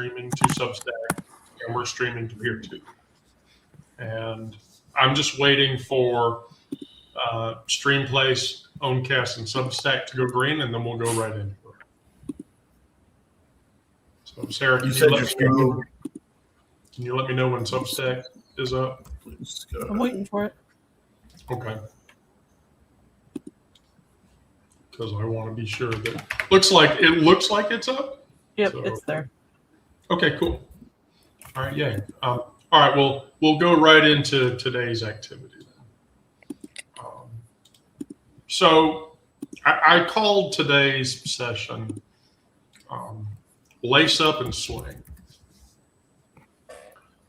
streaming to Substack, and we're streaming to here too. And I'm just waiting for Streamplace, Owncast, and Substack to go green, and then we'll go right into it. So, Sarah, can you let me know when Substack is up? Please go. I'm waiting for it. Okay. Because I want to be sure that it looks like it's up. Yep, So, it's there. Okay, cool. All right, yay. All right, well, we'll go right into today's activity then. So I called today's session Lace Up and Swing.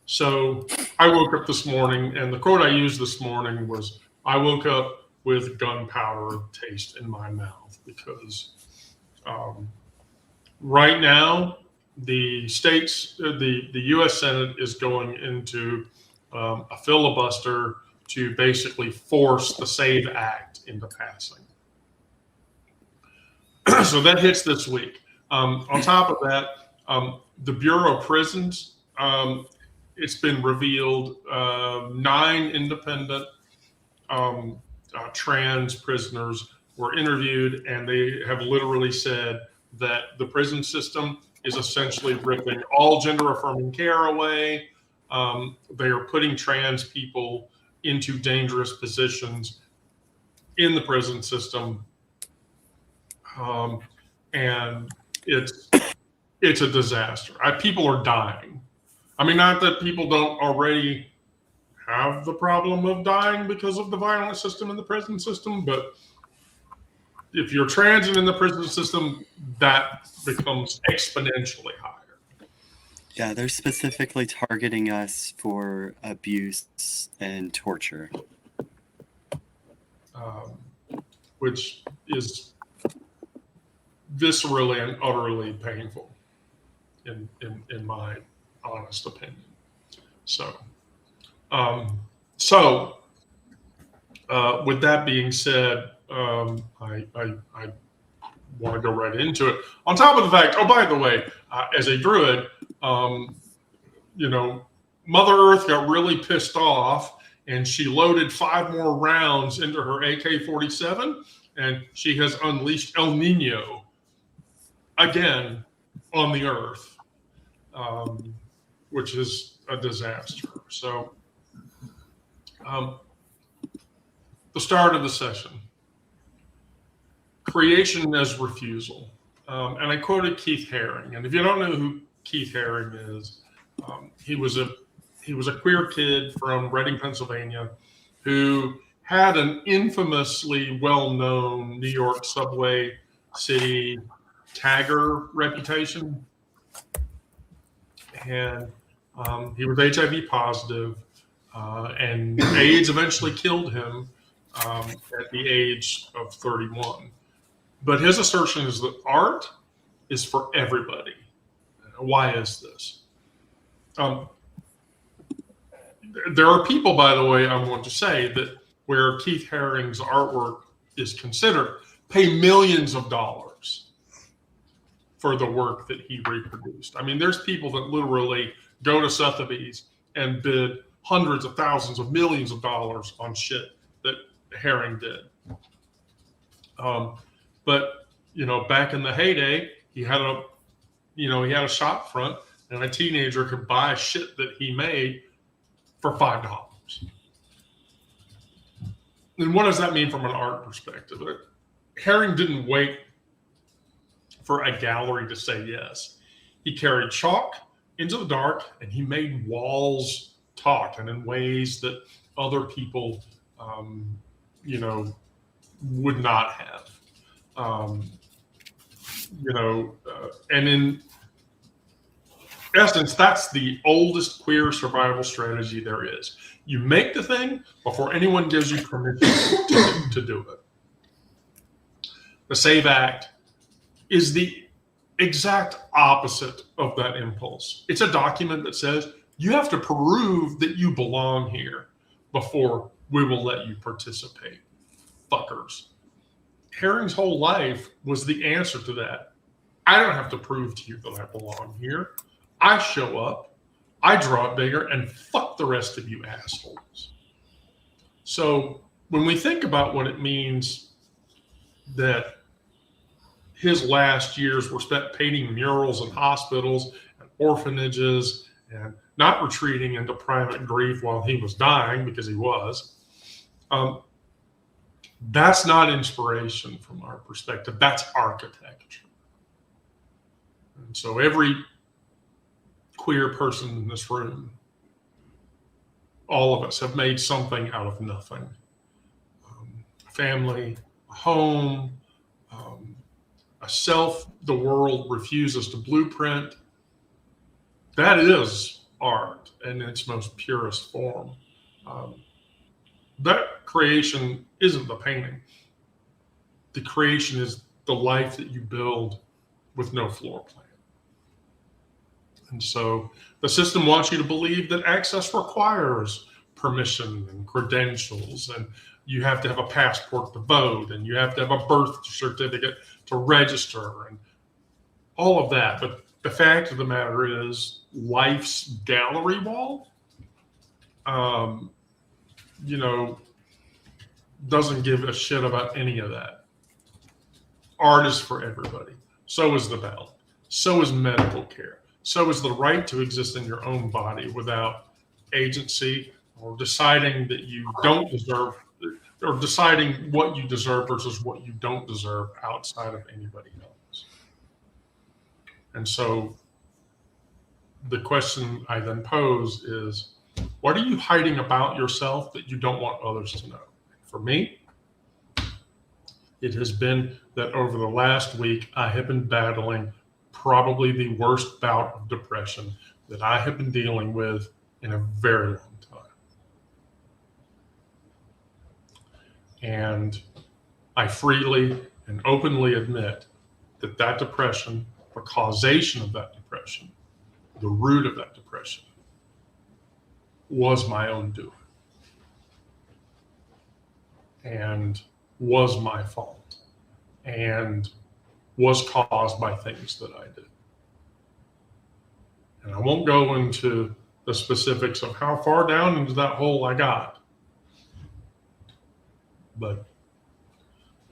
So I woke up this morning, and the quote I used this morning was, I woke up with gunpowder taste in my mouth, because right now the U.S. Senate is going into a filibuster to basically force the SAVE Act into passing. So that hits this week. On top of that, the Bureau of Prisons, it's been revealed 9 independent trans prisoners were interviewed, and they have literally said that the prison system is essentially ripping all gender-affirming care away. They are putting trans people into dangerous positions in the prison system, and it's a disaster. People are dying. I mean, not that people don't already have the problem of dying because of the violent system in the prison system, but if you're trans and in the prison system, that becomes exponentially higher. Yeah, they're specifically targeting us for abuse and torture. Which is viscerally and utterly painful, in my honest opinion. So, with that being said, I want to go right into it. On top of the fact, oh, by the way, as a Druid, Mother Earth got really pissed off, and she loaded 5 more rounds into her AK-47, and she has unleashed El Nino again on the Earth, which is a disaster. So, the start of the session, creation as refusal. And I quoted Keith Haring. And if you don't know who Keith Haring is, he was a queer kid from Reading, Pennsylvania, who had an infamously well-known New York subway city tagger reputation. And he was HIV positive, and AIDS eventually killed him at the age of 31. But his assertion is that art is for everybody. Why is this? There are people, by the way, I want to say that where Keith Haring's artwork is considered, pay millions of dollars for the work that he reproduced. I mean, there's people that literally go to Sotheby's and bid hundreds of thousands of millions of dollars on shit that Haring did. But back in the heyday, he had a shop front, and a teenager could buy shit that he made for $5. And what does that mean from an art perspective? Haring didn't wait for a gallery to say yes. He carried chalk into the dark, and he made walls talk, and in ways that other people, would not have. And in essence, that's the oldest queer survival strategy there is. You make the thing before anyone gives you permission to do it. The SAVE Act is the exact opposite of that impulse. It's a document that says you have to prove that you belong here before we will let you participate. Fuckers. Haring's whole life was the answer to that. I don't have to prove to you that I belong here. I show up, I draw it bigger, and fuck the rest of you assholes. So when we think about what it means that his last years were spent painting murals in hospitals and orphanages and not retreating into private grief while he was dying, because he was, that's not inspiration from our perspective. That's architecture. And so every queer person in this room, all of us have made something out of nothing. A family, a home, a self the world refuses to blueprint. That is art in its most purest form. That creation isn't the painting. The creation is the life that you build with no floor plan. And so the system wants you to believe that access requires permission and credentials, and you have to have a passport to vote, and you have to have a birth certificate to register, and all of that. But the fact of the matter is, life's gallery wall, doesn't give a shit about any of that. Art is for everybody. So is the ballot. So is medical care. So is the right to exist in your own body without agency or deciding that you don't deserve, or deciding what you deserve versus what you don't deserve outside of anybody else. And so the question I then pose is, what are you hiding about yourself that you don't want others to know? For me, it has been that over the last week, I have been battling probably the worst bout of depression that I have been dealing with in a very long time. And I freely and openly admit that that depression, the causation of that depression, the root of that depression, was my own doing and was my fault and was caused by things that I did. And I won't go into the specifics of how far down into that hole I got. But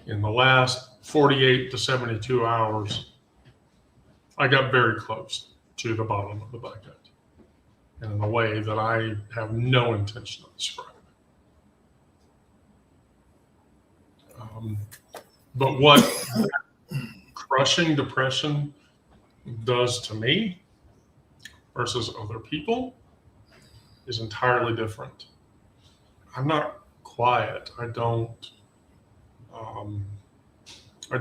in the last 48 to 72 hours, I got very close to the bottom of the bucket, and in a way that I have no intention of describing. But what crushing depression does to me versus other people is entirely different. I'm not quiet. I don't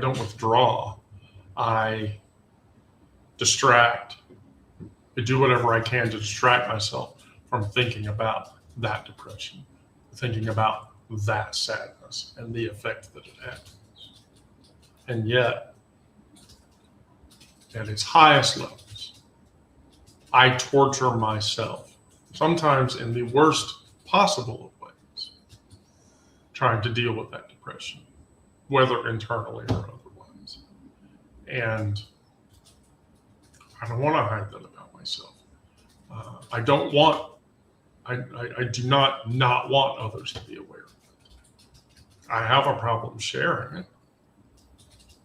withdraw. I distract. I do whatever I can to distract myself from thinking about that depression, thinking about that sadness and the effect that it has. And yet, at its highest levels, I torture myself, sometimes in the worst possible of ways, trying to deal with that depression, whether internally or otherwise. And I don't want to hide that about myself. I do not want others to be aware of it. I have a problem sharing it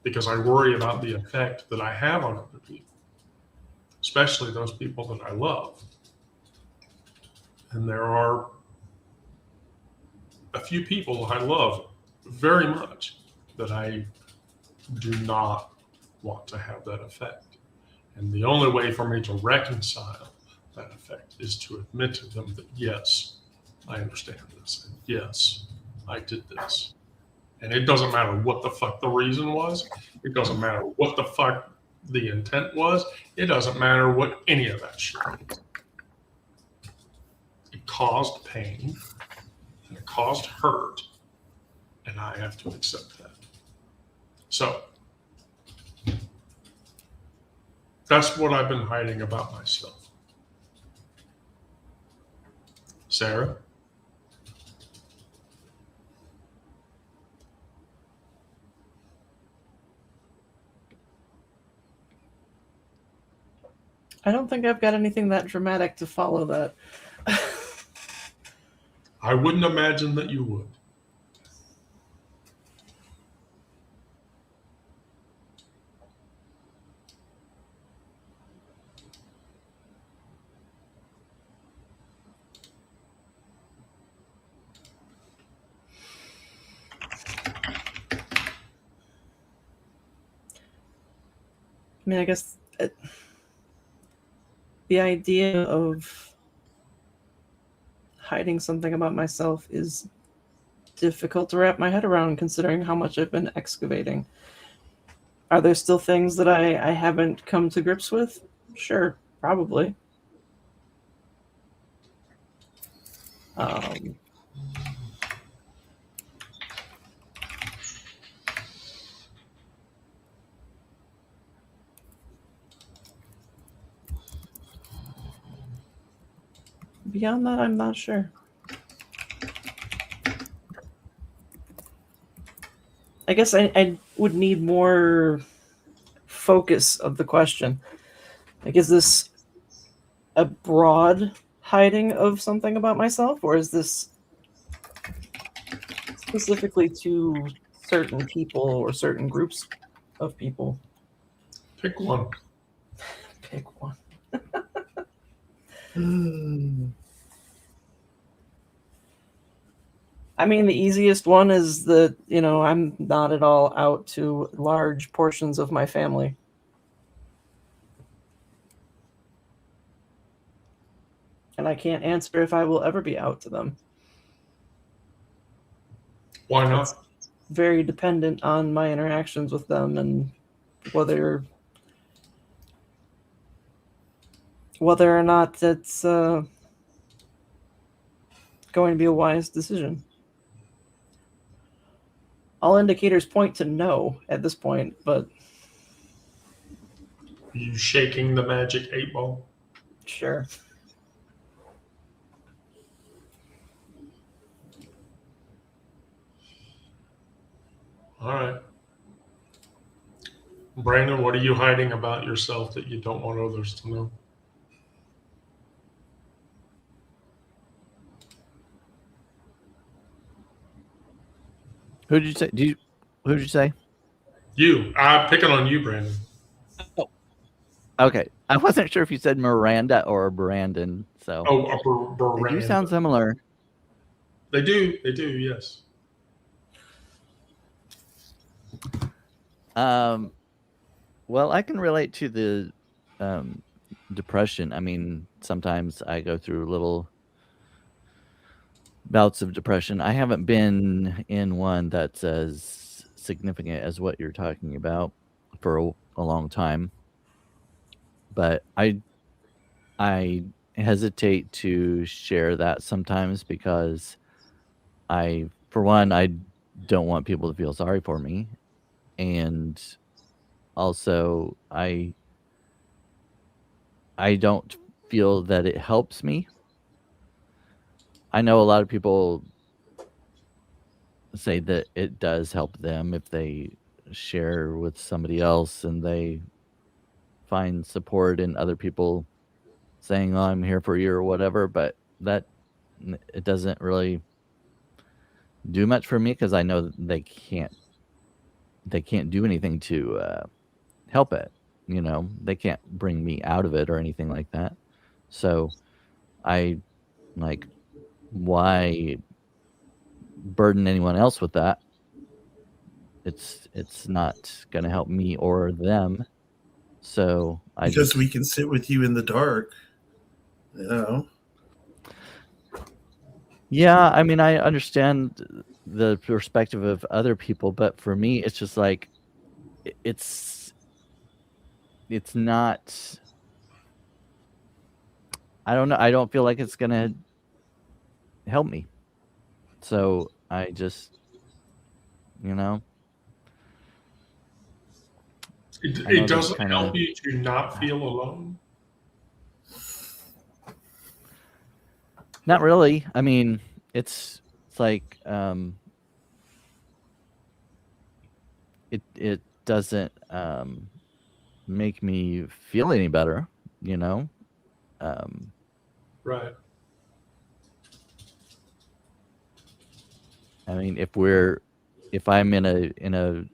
because I worry about the effect that I have on other people, especially those people that I love. And there are a few people I love very much that I do not want to have that effect. And the only way for me to reconcile that effect is to admit to them that, yes, I understand this. And yes, I did this. And it doesn't matter what the fuck the reason was. It doesn't matter what the fuck the intent was. It doesn't matter what any of that shit is. It caused pain and it caused hurt. And I have to accept that. So that's what I've been hiding about myself. Sarah? I don't think I've got anything that dramatic to follow that. I wouldn't imagine that you would. I mean, I guess the idea of hiding something about myself is difficult to wrap my head around, considering how much I've been excavating. Are there still things that I haven't come to grips with? Sure, probably. Um, Beyond that, I'm not sure. I guess I would need more focus of the question. Like, is this a broad hiding of something about myself, or is this specifically to certain people or certain groups of people? Pick one. Pick one. I mean, the easiest one is that, I'm not at all out to large portions of my family. And I can't answer if I will ever be out to them. Why not? It's very dependent on my interactions with them and whether or not that's going to be a wise decision. All indicators point to no at this point, but You shaking the magic 8-ball? sure. All right. Brandon, what are you hiding about yourself that you don't want others to know? Who did you say? Who did you say? You. I'm picking on you, Brandon. Oh, okay. I wasn't sure if you said Miranda or Brandon. So Oh, they do sound similar. They do. They do. Yes. Well, I can relate to the depression. I mean, sometimes I go through little bouts of depression. I haven't been in one that's as significant as what you're talking about for a long time, but I hesitate to share that sometimes because for one, I don't want people to feel sorry for me, and also I don't feel that it helps me. I know a lot of people say that it does help them if they share with somebody else and they find support in other people saying, "Oh, I'm here for you," or whatever, but it doesn't really do much for me because I know that they can't do anything to help it. They can't bring me out of it or anything like that. So I like, why burden anyone else with that? It's not going to help me or them. So because we can sit with you in the dark. Yeah, I mean, I understand the perspective of other people, but for me, it's just like it's not. I don't know. I don't feel like it's gonna help me. So I just, It doesn't help you to not feel alone. Not really. I mean, it's like it doesn't make me feel any better. you know. Right. I mean, if I'm in a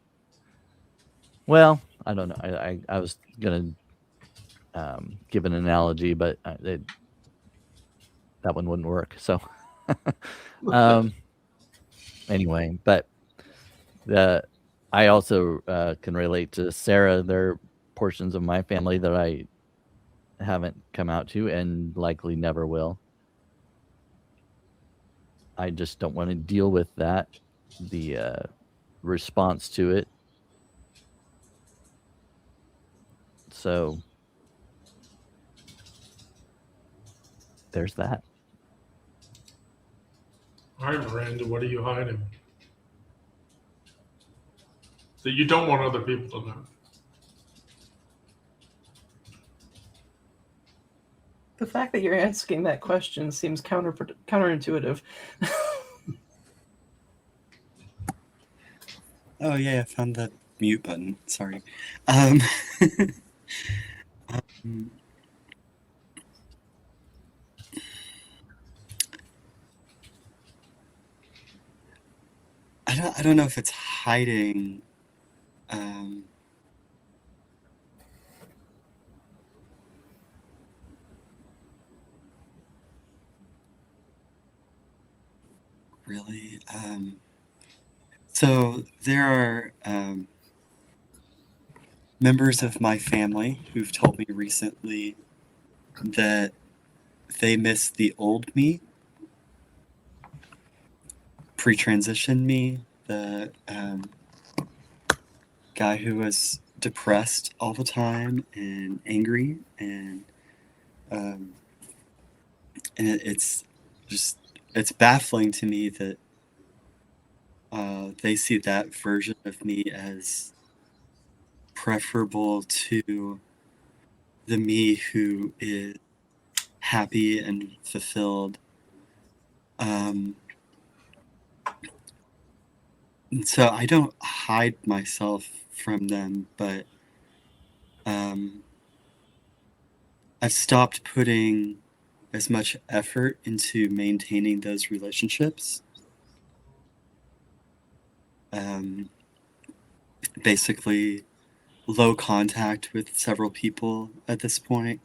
well, I don't know. I was gonna give an analogy, but that one wouldn't work. So anyway, but I also can relate to Sarah. There are portions of my family that I haven't come out to and likely never will. I just don't want to deal with that, the response to it. So there's that. All right, Miranda, what are you hiding that you don't want other people to know? The fact that you're asking that question seems counterintuitive. Oh yeah, I found the mute button. Sorry. I don't know if it's hiding. Really. So there are members of my family who've told me recently that they miss the old me, pre-transition me, the guy who was depressed all the time and angry, and it's baffling to me that they see that version of me as preferable to the me who is happy and fulfilled. And so I don't hide myself from them, but I've stopped putting as much effort into maintaining those relationships. Basically, low contact with several people at this point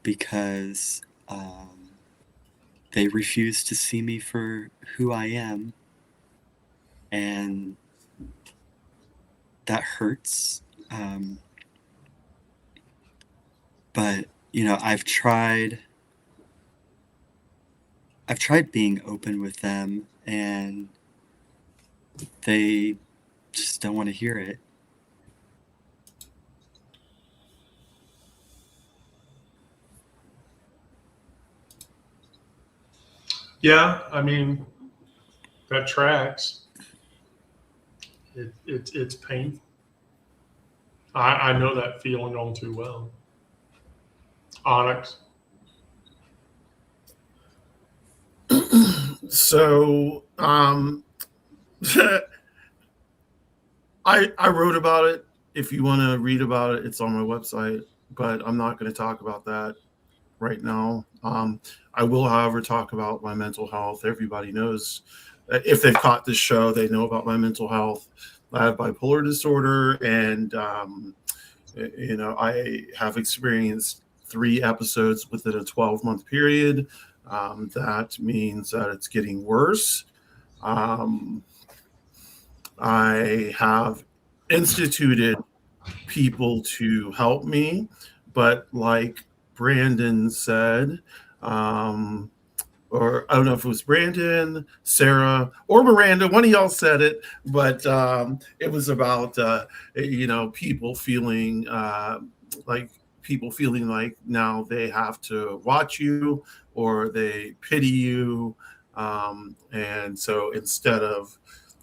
because they refuse to see me for who I am, and that hurts. But I've tried being open with them, and they just don't want to hear it. Yeah, I mean, that tracks. It's painful. I know that feeling all too well. Onyx. So I wrote about it. If you want to read about it, it's on my website, but I'm not going to talk about that right now. I will, however, talk about my mental health. Everybody knows, if they've caught this show, they know about my mental health. I have bipolar disorder, and I have experienced 3 episodes within a 12-month period. That means that it's getting worse. I have instituted people to help me, but like Brandon said, or I don't know if it was Brandon, Sarah, or Miranda, one of y'all said it, but it was about people feeling like now they have to watch you or they pity you, and so instead of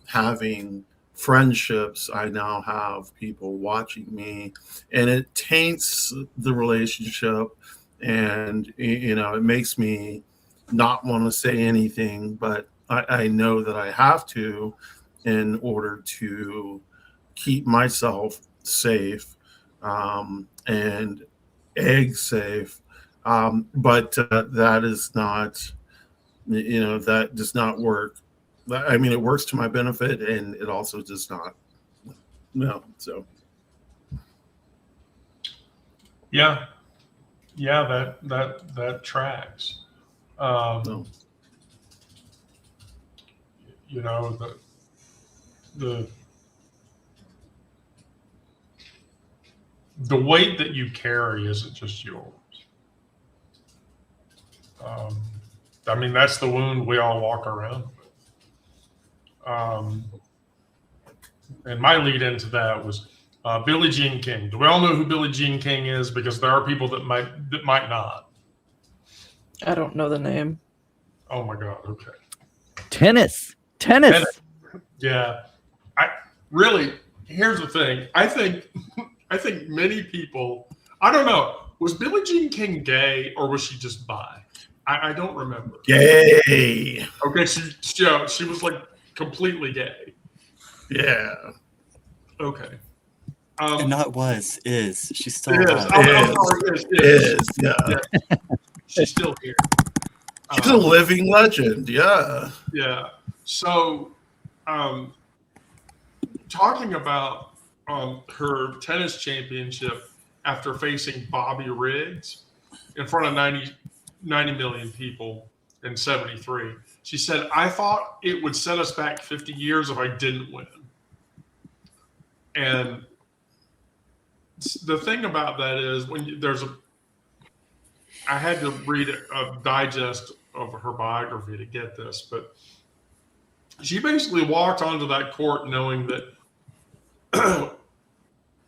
having friendships, I now have people watching me, and it taints the relationship, and it makes me not want to say anything, but I know that I have to in order to keep myself safe. And egg safe. But that is not, that does not work. I mean, it works to my benefit, and it also does not. No, so Yeah, that tracks. no. You know, the weight that you carry isn't just yours. I mean, that's the wound we all walk around with. And my lead into that was Billie Jean King. Do we all know who Billie Jean King is? Because there are people that might not. I don't know the name. Oh my God. Okay. Tennis. Yeah. I really. Here's the thing. I think many people. I don't know. Was Billie Jean King gay or was she just bi? I don't remember. Yay! Okay, she was like completely gay. Yeah. Okay. And not was, is. She's still It is. alive. I'm sorry, is. Yeah. She's still here. She's a living legend. Yeah. Yeah. So, talking about her tennis championship after facing Bobby Riggs in front of 90 million people in 73, she said, "I thought it would set us back 50 years if I didn't win." And the thing about that is I had to read a digest of her biography to get this, but she basically walked onto that court knowing that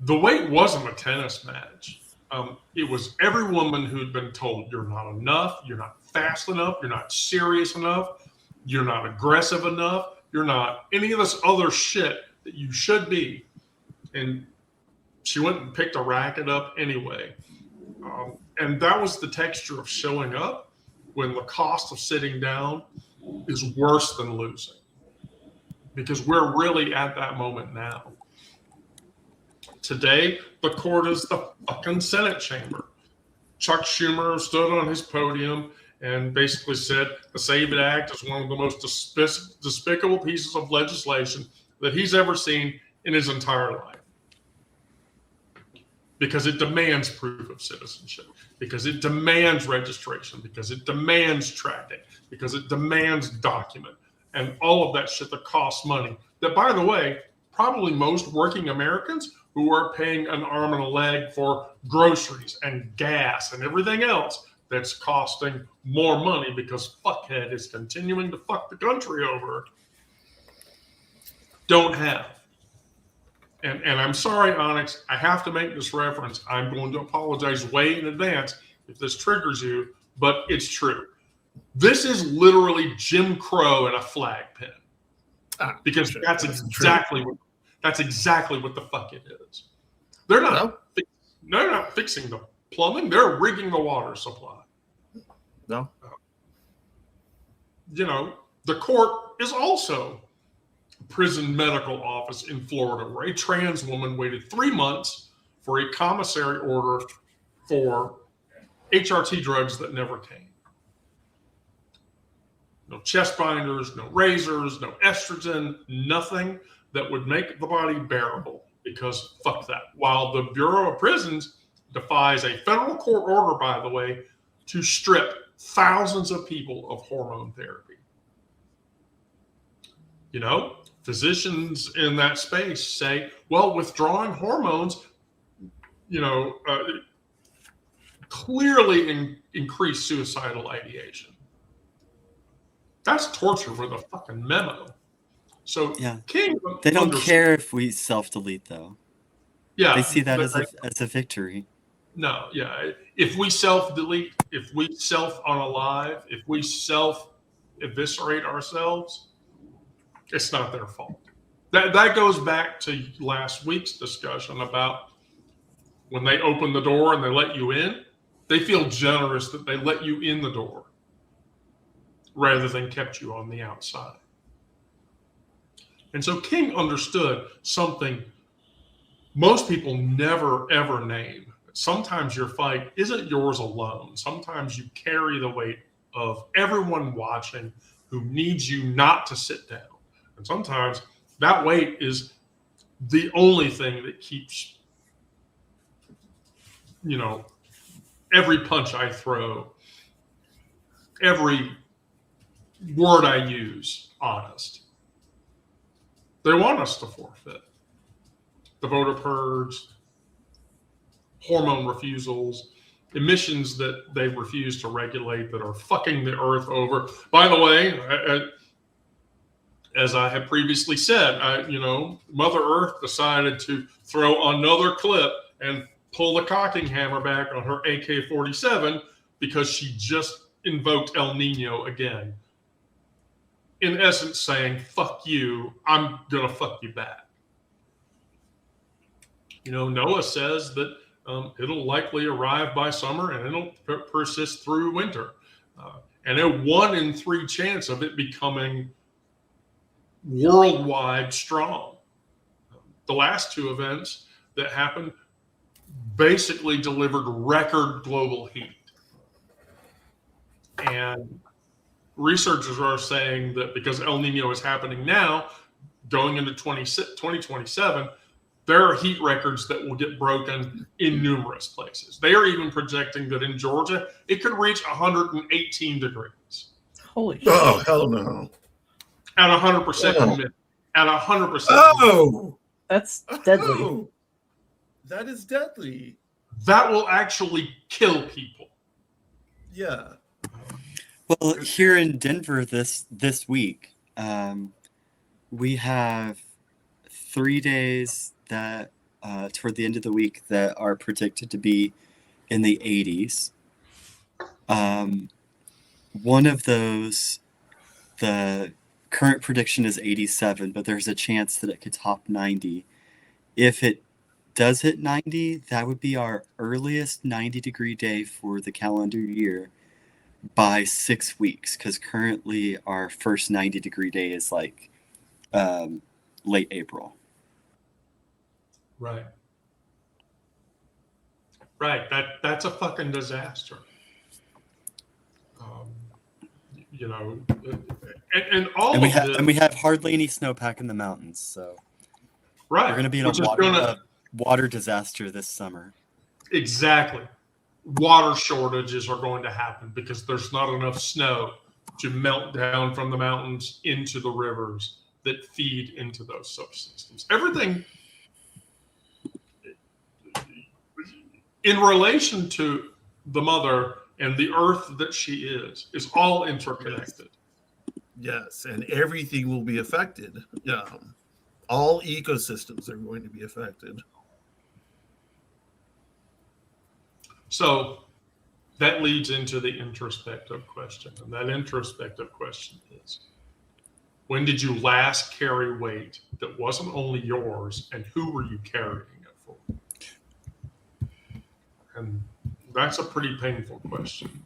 the weight wasn't a tennis match. It was every woman who'd been told, "You're not enough, you're not fast enough, you're not serious enough, you're not aggressive enough, you're not any of this other shit that you should be." And she went and picked a racket up anyway. And that was the texture of showing up when the cost of sitting down is worse than losing. Because we're really at that moment now. Today, the court is the fucking Senate chamber. Chuck Schumer stood on his podium and basically said the SAVE It Act is one of the most despicable pieces of legislation that he's ever seen in his entire life. Because it demands proof of citizenship, because it demands registration, because it demands tracking, because it demands document, and all of that shit that costs money. That, by the way, probably most working Americans who are paying an arm and a leg for groceries and gas and everything else that's costing more money because fuckhead is continuing to fuck the country over, don't have. And I'm sorry, Onyx, I have to make this reference. I'm going to apologize way in advance if this triggers you, but it's true. This is literally Jim Crow and a flag pin. Because that's exactly what the fuck it is. They're not fixing the plumbing, they're rigging the water supply. No. The court is also prison medical office in Florida where a trans woman waited 3 months for a commissary order for HRT drugs that never came. No chest binders, no razors, no estrogen, nothing that would make the body bearable, because fuck that. While the Bureau of Prisons defies a federal court order, by the way, to strip thousands of people of hormone therapy. Physicians in that space say, well, withdrawing hormones, clearly increase suicidal ideation. That's torture with a fucking memo. So Yeah. King, They don't care if we self-delete, though. Yeah, They see that as a victory. No, yeah. If we self-delete, if we self-unalive, if we self-eviscerate ourselves, it's not their fault. That goes back to last week's discussion about when they open the door and they let you in, they feel generous that they let you in the door rather than kept you on the outside. And so King understood something most people never, ever name. sometimes your fight isn't yours alone. Sometimes you carry the weight of everyone watching who needs you not to sit down. And sometimes that weight is the only thing that keeps, every punch I throw, every word I use honest. They want us to forfeit. The voter purge, hormone refusals, emissions that they refuse to regulate that are fucking the earth over. By the way, as I had previously said, Mother Earth decided to throw another clip and pull the cocking hammer back on her AK-47 because she just invoked El Nino again. In essence, saying, fuck you, I'm going to fuck you back. NOAA says that it'll likely arrive by summer and it'll persist through winter. And a 1 in 3 chance of it becoming worldwide strong. The last 2 events that happened basically delivered record global heat. And researchers are saying that because El Nino is happening now, going into 2027, there are heat records that will get broken in numerous places. They are even projecting that in Georgia, it could reach 118 degrees. Holy shit. Oh, hell no. At 100% humidity. At 100%. Oh! That's deadly. Oh, that is deadly. That will actually kill people. Yeah. Well, here in Denver this week, we have 3 days that toward the end of the week that are predicted to be in the 80s. One of those, the current prediction is 87, but there's a chance that it could top 90. If it does hit 90, that would be our earliest 90-degree day for the calendar year by 6 weeks, because currently our first 90-degree day is like late April. Right. That's a fucking disaster. And all And we of have this, and we have hardly any snowpack in the mountains, so right? we're going to be in a water disaster this summer. Exactly. Water shortages are going to happen because there's not enough snow to melt down from the mountains into the rivers that feed into those subsystems. Everything in relation to the mother and the earth that she is all interconnected. Yes, and everything will be affected. Yeah. All ecosystems are going to be affected. So that leads into the introspective question. And that introspective question is, when did you last carry weight that wasn't only yours, and who were you carrying it for? And that's a pretty painful question,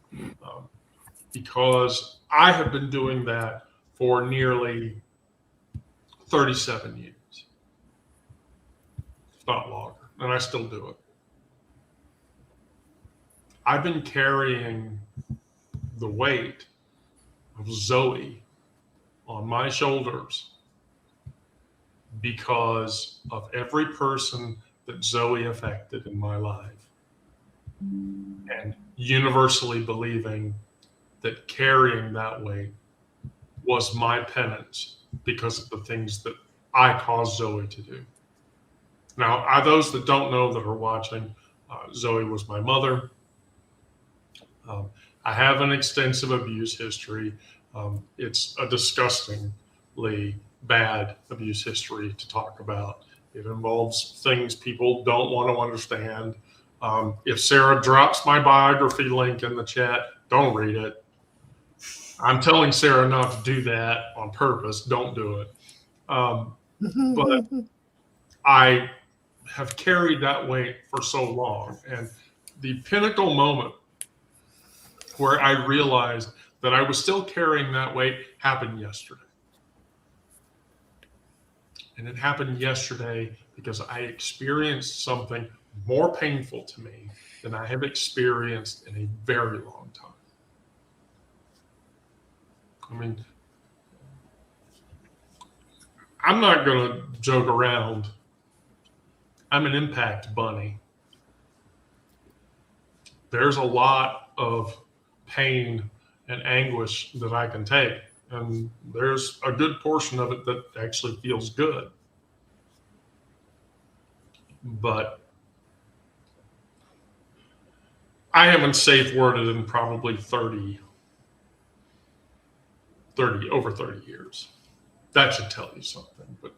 because I have been doing that for nearly 37 years, if not longer, and I still do it. I've been carrying the weight of Zoe on my shoulders because of every person that Zoe affected in my life, and universally believing that carrying that weight was my penance because of the things that I caused Zoe to do. Now, those that don't know that are watching, Zoe was my mother. I have an extensive abuse history. It's a disgustingly bad abuse history to talk about. It involves things people don't want to understand. If Sarah drops my biography link in the chat, don't read it. I'm telling Sarah not to do that on purpose. Don't do it. But I have carried that weight for so long. And the pinnacle moment where I realized that I was still carrying that weight happened yesterday. And it happened yesterday because I experienced something more painful to me than I have experienced in a very long time. I mean, I'm not going to joke around. I'm an impact bunny. There's a lot of pain and anguish that I can take, and there's a good portion of it that actually feels good. But I haven't safe worded in probably over 30 years. That should tell you something. But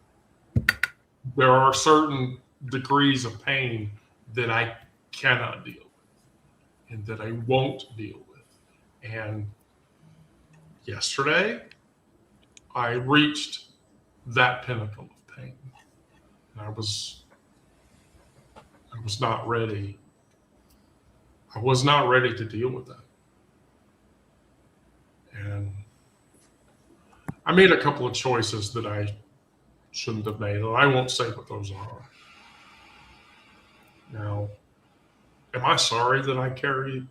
there are certain degrees of pain that I cannot deal with and that I won't deal with. And yesterday, I reached that pinnacle of pain. And I was not ready. I was not ready to deal with that. And I made a couple of choices that I shouldn't have made, and I won't say what those are. Now, am I sorry that I have carried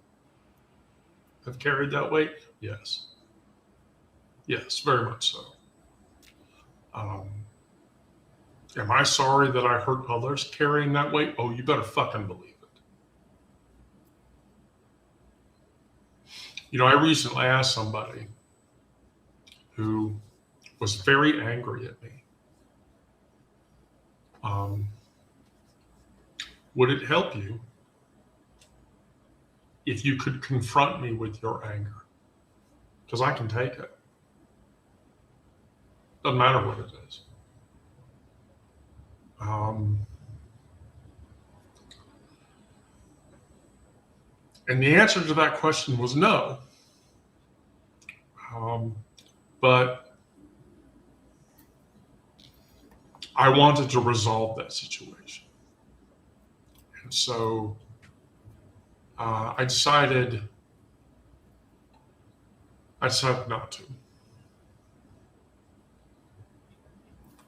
that weight? Yes. Yes, very much so. Am I sorry that I hurt others carrying that weight? Oh, you better fucking believe it. You know, I recently asked somebody who was very angry at me, would it help you if you could confront me with your anger? Because I can take it. Doesn't matter what it is. And the answer to that question was no. But I wanted to resolve that situation. And so I decided not to.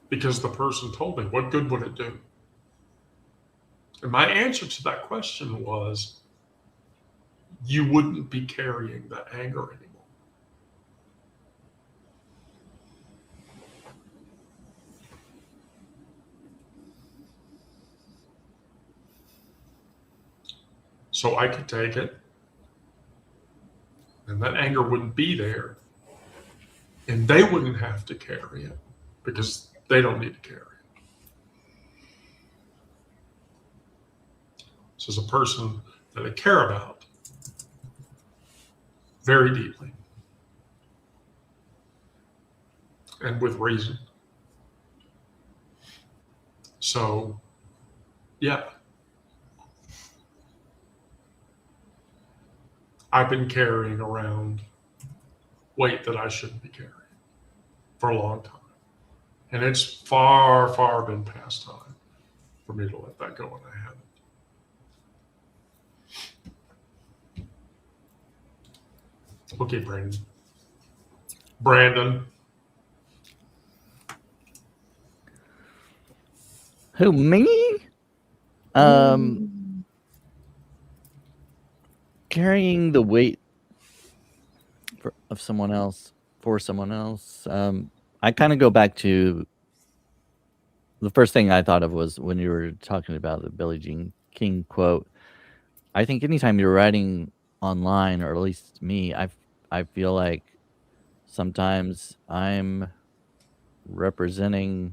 Because the person told me, what good would it do? And my answer to that question was, you wouldn't be carrying that anger anymore. So I could take it, and that anger wouldn't be there, and they wouldn't have to carry it because they don't need to carry it. This is a person that I care about very deeply, and with reason. So, yeah. I've been carrying around weight that I shouldn't be carrying for a long time. And it's far, far been past time for me to let that go, and I haven't. Okay, Brandon. Who, me? Carrying the weight of someone else for someone else. I kind of go back to the first thing I thought of was when you were talking about the Billie Jean King quote. I think anytime you're writing online, or at least me, I feel like sometimes I'm representing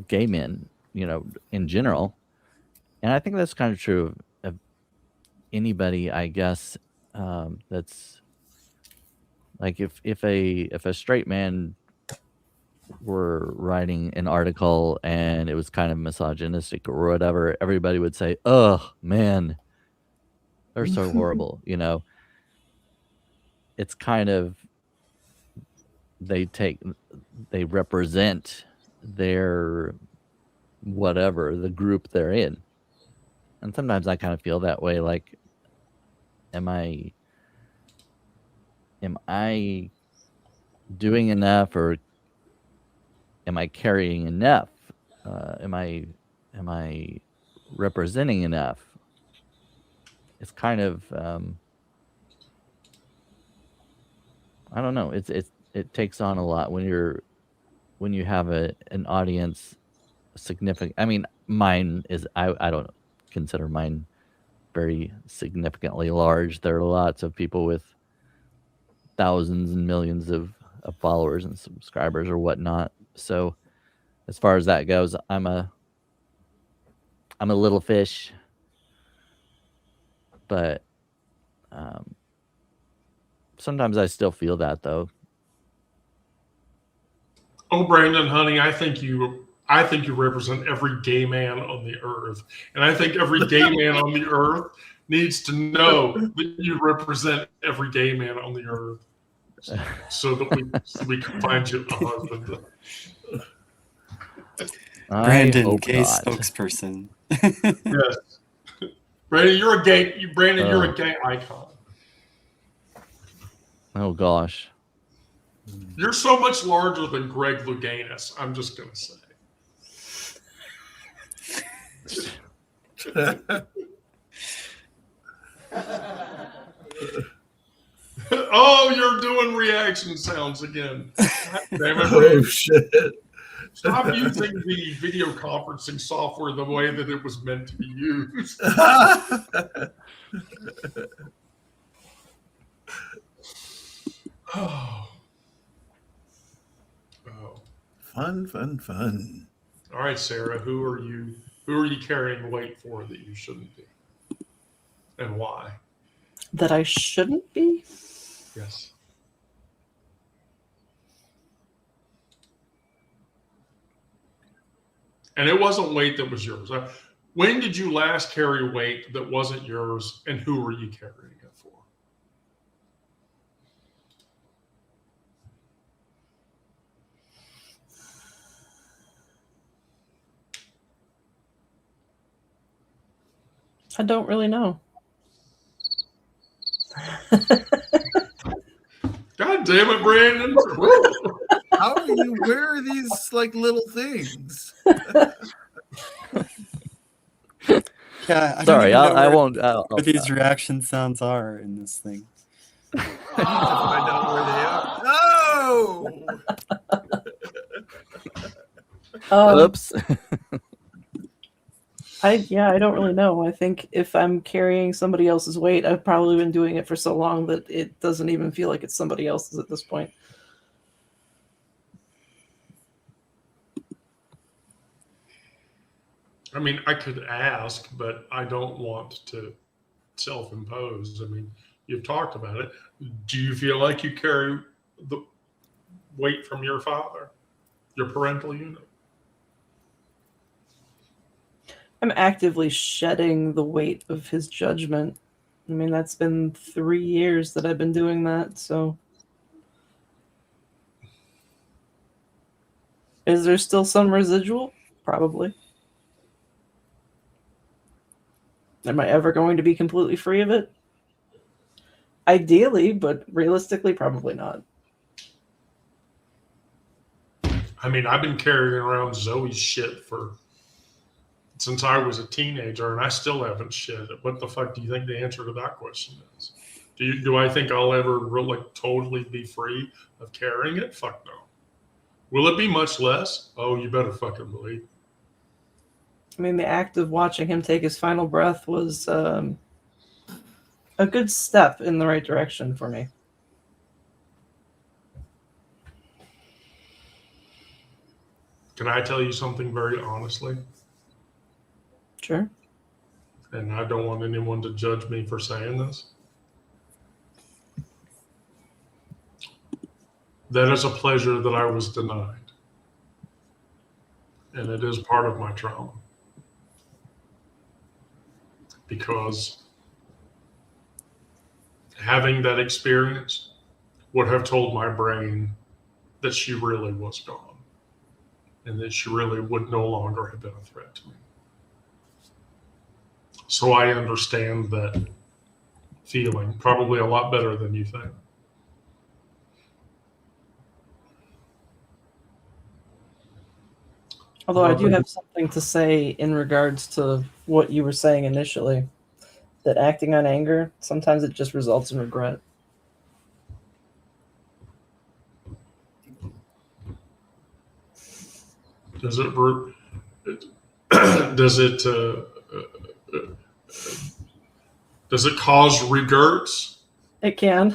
gay men, in general. And I think that's kind of true of anybody, I guess, that's like if a straight man were writing an article and it was kind of misogynistic or whatever, everybody would say, "Oh man, they're so horrible." It's kind of they represent their whatever, the group they're in. And sometimes I kind of feel that way, like, am I doing enough, or am I carrying enough? Am I representing enough. It's kind of I don't know. It takes on a lot when you have an audience significant. I mean, mine is I don't consider mine very significantly large. There are lots of people with thousands and millions of followers and subscribers or whatnot. So as far as that goes, I'm a little fish, but sometimes I still feel that though. Oh, Brandon, honey, I think you represent every gay man on the earth, and I think every gay man on the earth needs to know that you represent every gay man on the earth, so that we can find you a husband. Brandon, gay spokesperson. Yes, Brandon, you're a gay. You're a gay icon. Oh gosh. You're so much larger than Greg Louganis. I'm just gonna say. Oh, you're doing reaction sounds again. Damn it, Oh shit! Stop using the video conferencing software the way that it was meant to be used. Oh. Fun. All right, Sarah, who are you carrying weight for that you shouldn't be? And why? That I shouldn't be? Yes. And it wasn't weight that was yours. When did you last carry weight that wasn't yours, and who were you carrying it for? I don't really know. God damn it, Brandon. How do you wear these like little things? Yeah, Sorry, I won't. What these reaction sounds are in this thing. I need to find out where they are. No. Oops. I don't really know. I think if I'm carrying somebody else's weight, I've probably been doing it for so long that it doesn't even feel like it's somebody else's at this point. I mean, I could ask, but I don't want to self-impose. I mean, you've talked about it. Do you feel like you carry the weight from your father, your parental unit? I'm actively shedding the weight of his judgment. I mean, that's been 3 years that I've been doing that, so. Is there still some residual? Probably. Am I ever going to be completely free of it? Ideally, but realistically, probably not. I mean, I've been carrying around Zoe's shit since I was a teenager, and I still haven't shed it. What the fuck do you think the answer to that question is? Do I think I'll ever really totally be free of carrying it? Fuck no. Will it be much less? Oh, you better fucking believe. I mean, the act of watching him take his final breath was a good step in the right direction for me. Can I tell you something very honestly? Sure. And I don't want anyone to judge me for saying this. That is a pleasure that I was denied. And it is part of my trauma. Because having that experience would have told my brain that she really was gone and that she really would no longer have been a threat to me. So I understand that feeling probably a lot better than you think. Although I do have something to say in regards to what you were saying initially, that acting on anger, sometimes it just results in regret. Does it? Does it? Does it cause regrets? It can.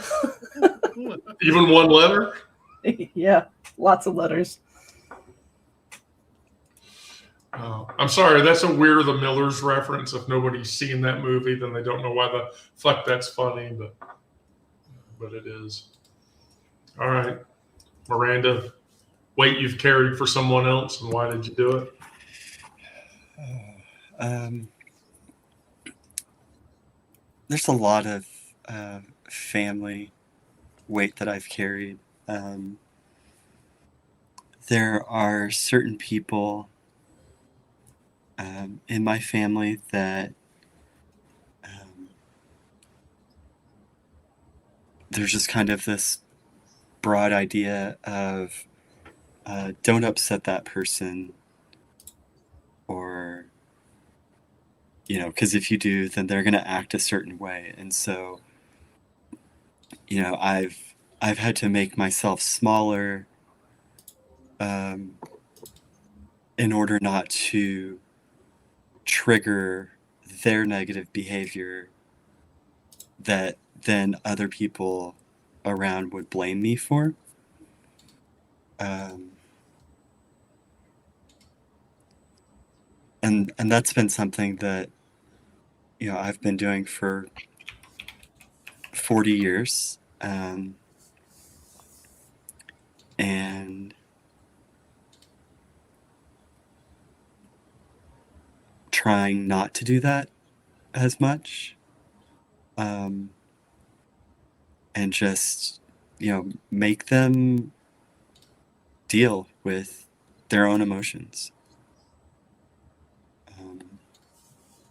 Even one letter? Yeah, lots of letters. I'm sorry, that's a We're the Millers reference. If nobody's seen that movie, then they don't know why the fuck that's funny, but it is. All right, Miranda, weight you've carried for someone else, and why did you do it? There's a lot of family weight that I've carried. There are certain people in my family that there's just kind of this broad idea of don't upset that person, or because if you do, then they're going to act a certain way. And so I've had to make myself smaller in order not to trigger their negative behavior that then other people around would blame me for. And that's been something that I've been doing for 40 years, and trying not to do that as much, and just make them deal with their own emotions,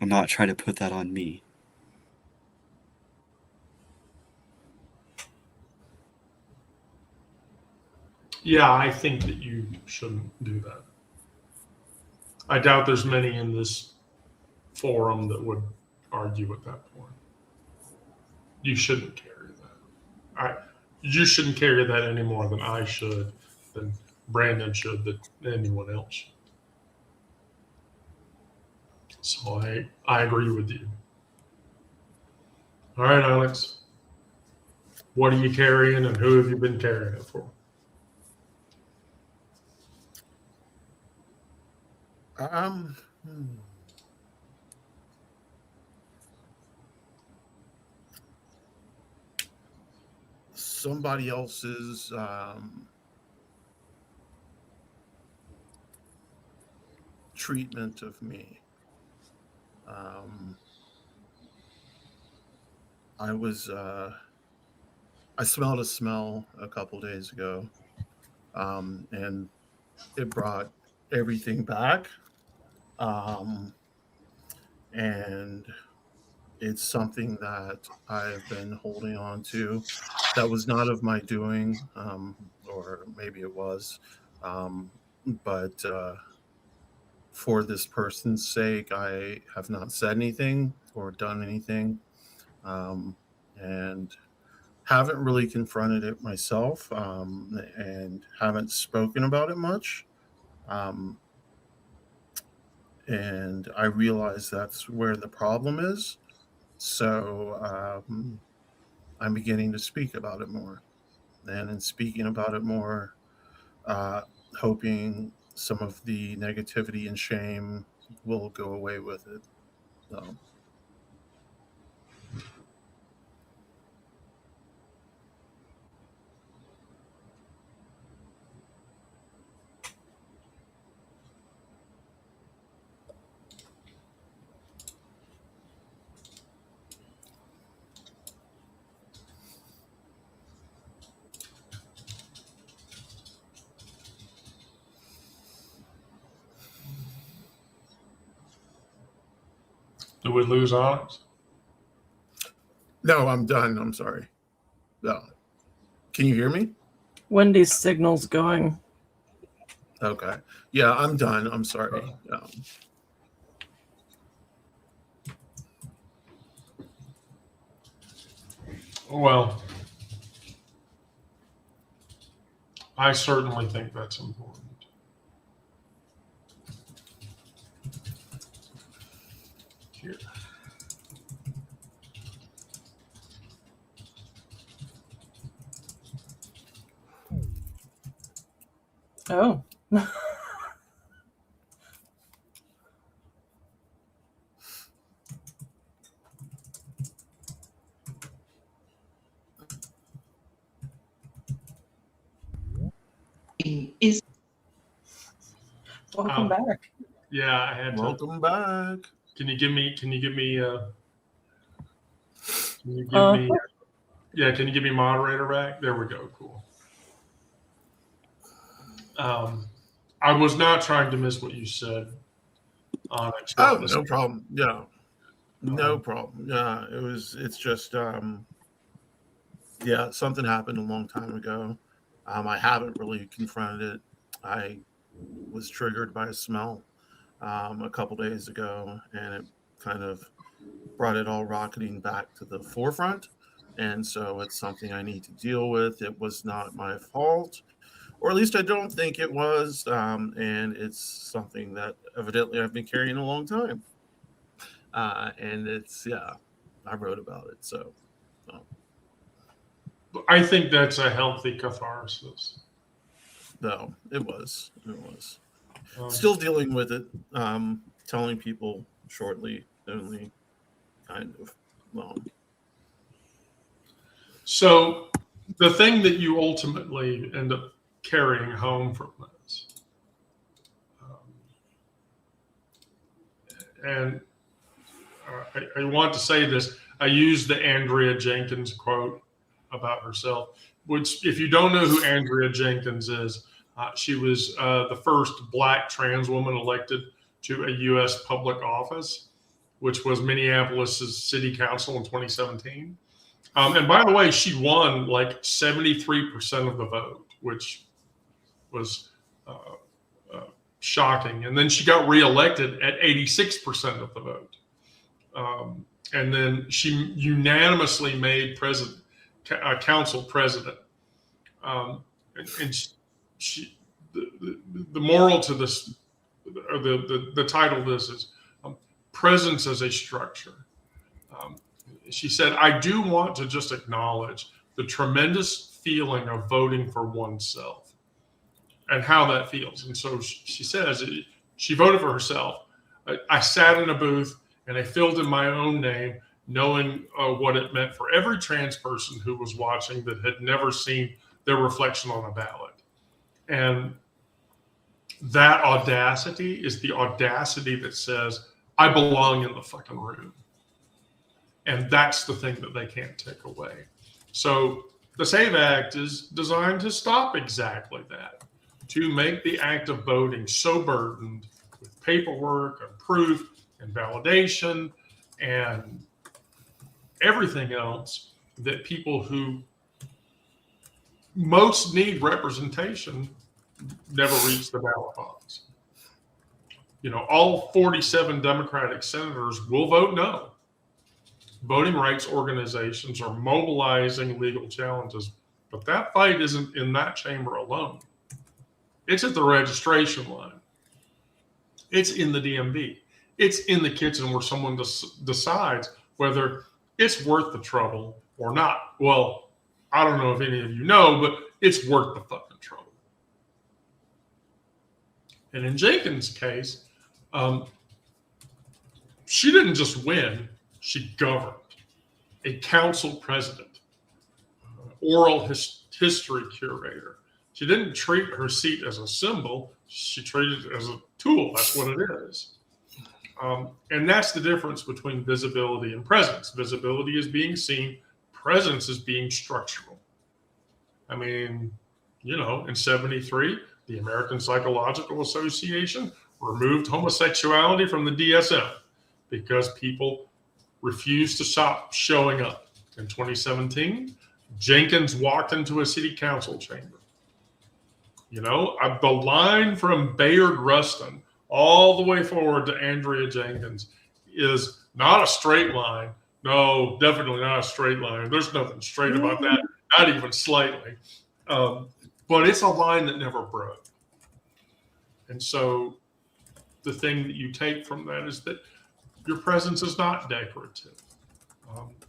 and not try to put that on me. Yeah, I think that you shouldn't do that. I doubt there's many in this forum that would argue at that point. You shouldn't carry that. You shouldn't carry that any more than I should, than Brandon should, than anyone else. So I agree with you. All right, Alex. What are you carrying, and who have you been carrying it for? Somebody else's treatment of me. I smelled a smell a couple days ago, and it brought everything back. And it's something that I've been holding on to that was not of my doing, or maybe it was, but for this person's sake, I have not said anything or done anything, and haven't really confronted it myself, and haven't spoken about it much. Um, and I realize that's where the problem is. So I'm beginning to speak about it more. And in speaking about it more, hoping some of the negativity and shame will go away with it. So. Do we lose Alex? No, I'm done. I'm sorry. No. Can you hear me? Wendy's signal's going. Okay. Yeah, I'm done. I'm sorry. Well, I certainly think that's important. Here. Oh. Is Welcome back. Yeah, I had to. Welcome back. Can you give me? Can you give me? Yeah, can you give me moderator back? There we go. Cool. I was not trying to miss what you said, Onyx. Oh, no problem. Yeah. No problem. Yeah, it's just, yeah, something happened a long time ago. I haven't really confronted it. I was triggered by a smell a couple days ago, and it kind of brought it all rocketing back to the forefront. And so it's something I need to deal with. It was not my fault, or at least I don't think it was. And it's something that evidently I've been carrying a long time. And it's, yeah, I wrote about it. So I think that's a healthy catharsis. no, it was. Still dealing with it. Telling people shortly, only kind of. So the thing that you ultimately end up carrying home from this, and I want to say this, I used the Andrea Jenkins quote about herself, which, if you don't know who Andrea Jenkins is, she was the first Black trans woman elected to a U.S. public office, which was Minneapolis' city council in 2017. And by the way, she won like 73% of the vote, which was shocking. And then she got reelected at 86% of the vote. And then she unanimously made council president. And she, the moral to this, or the title of this is Presence as a Structure. She said, I do want to just acknowledge the tremendous feeling of voting for oneself and how that feels. And so she says she voted for herself. I sat in a booth and I filled in my own name, knowing what it meant for every trans person who was watching that had never seen their reflection on a ballot. And that audacity is the audacity that says, I belong in the fucking room. And that's the thing that they can't take away. So the SAVE Act is designed to stop exactly that, to make the act of voting so burdened with paperwork and proof and validation and everything else that people who most need representation never reach the ballot box. You know, all 47 Democratic senators will vote no. Voting rights organizations are mobilizing legal challenges, but that fight isn't in that chamber alone. It's at the registration line. It's in the DMV. It's in the kitchen where someone decides whether it's worth the trouble or not. Well, I don't know if any of you know, but it's worth the fucking trouble. And in Jenkins' case, she didn't just win, she governed. A council president, oral history curator. She didn't treat her seat as a symbol, she treated it as a tool. That's what it is. And that's the difference between visibility and presence. Visibility is being seen, presence is being structural. I mean, you know, in 73, the American Psychological Association removed homosexuality from the DSM because people refused to stop showing up. In 2017, Jenkins walked into a city council chamber You know, the line from Bayard Rustin all the way forward to Andrea Jenkins is not a straight line. No, definitely not a straight line. There's nothing straight about that, not even slightly. But it's a line that never broke. And so the thing that you take from that is that your presence is not decorative.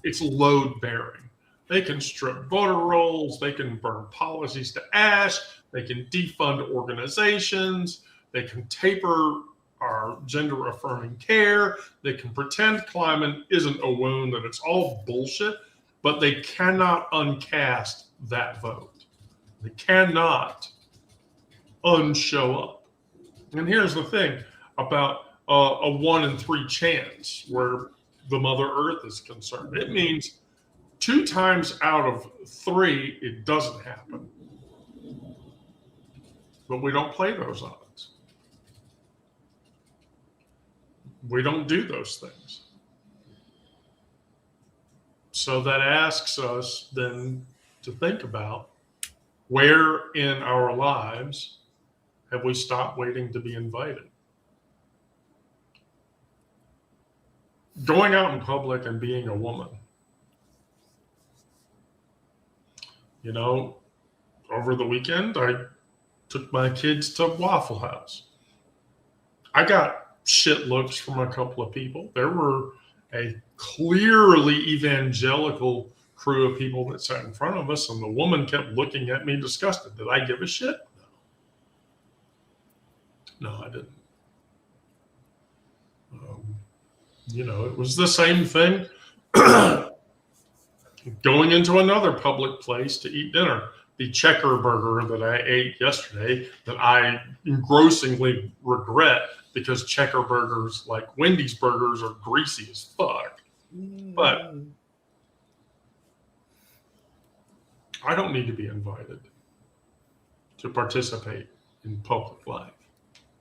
It's load bearing. They can strip voter rolls. They can burn policies to ash. They can defund organizations. They can taper our gender affirming care. They can pretend climate isn't a wound, that it's all bullshit, but they cannot uncast that vote. They cannot unshow up. And here's the thing about a 1 in 3 chance where the Mother Earth is concerned. It means 2 times out of 3, it doesn't happen. But we don't play those odds. We don't do those things. So that asks us then to think about where in our lives have we stopped waiting to be invited? Going out in public and being a woman. You know, over the weekend, I took my kids to Waffle House. I got shit looks from a couple of people. There were a clearly evangelical crew of people that sat in front of us, and the woman kept looking at me disgusted. Did I give a shit? No, I didn't. You know, it was the same thing going into another public place to eat dinner. The Checker burger that I ate yesterday that I engrossingly regret, because Checker burgers, like Wendy's burgers, are greasy as fuck. But I don't need to be invited to participate in public life.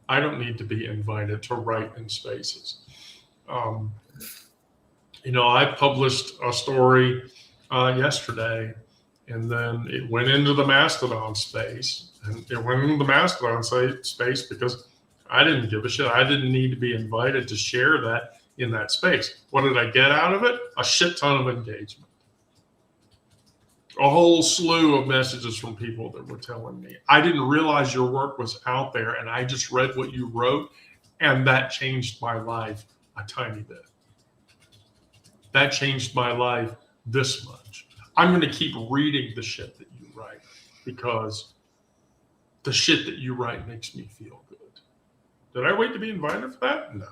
I don't need to be invited to write in spaces. You know, I published a story yesterday, and then it went into the Mastodon space. And it went into the Mastodon space because I didn't give a shit. I didn't need to be invited to share that in that space. What did I get out of it? A shit ton of engagement. A whole slew of messages from people that were telling me, I didn't realize your work was out there, and I just read what you wrote, and that changed my life a tiny bit. That changed my life this much. I'm going to keep reading the shit that you write, because the shit that you write makes me feel good. Did I wait to be invited for that? No.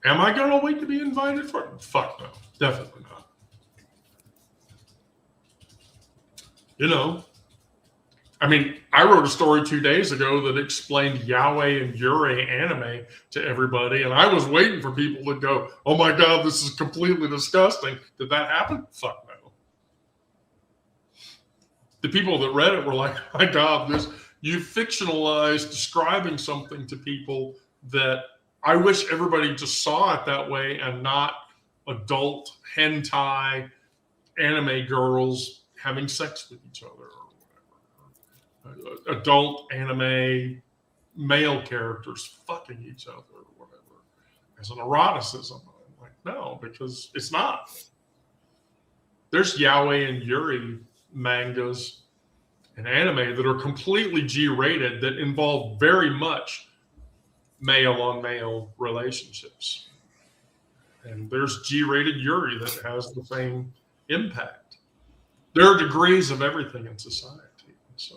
Am I going to wait to be invited for it? Fuck no. Definitely not. You know, I mean, I wrote a story 2 days ago that explained Yaoi and Yuri anime to everybody, and I was waiting for people to go, oh my God, this is completely disgusting. Did that happen? Fuck no. The people that read it were like, oh my God, you fictionalized describing something to people that I wish everybody just saw it that way, and not adult hentai anime girls having sex with each other, or whatever. Adult anime male characters fucking each other, or whatever, as an eroticism. I'm like, no, because it's not. There's yaoi and yuri mangas and anime that are completely G-rated, that involve very much male-on-male relationships. And there's G-rated yuri that has the same impact. There are degrees of everything in society. So,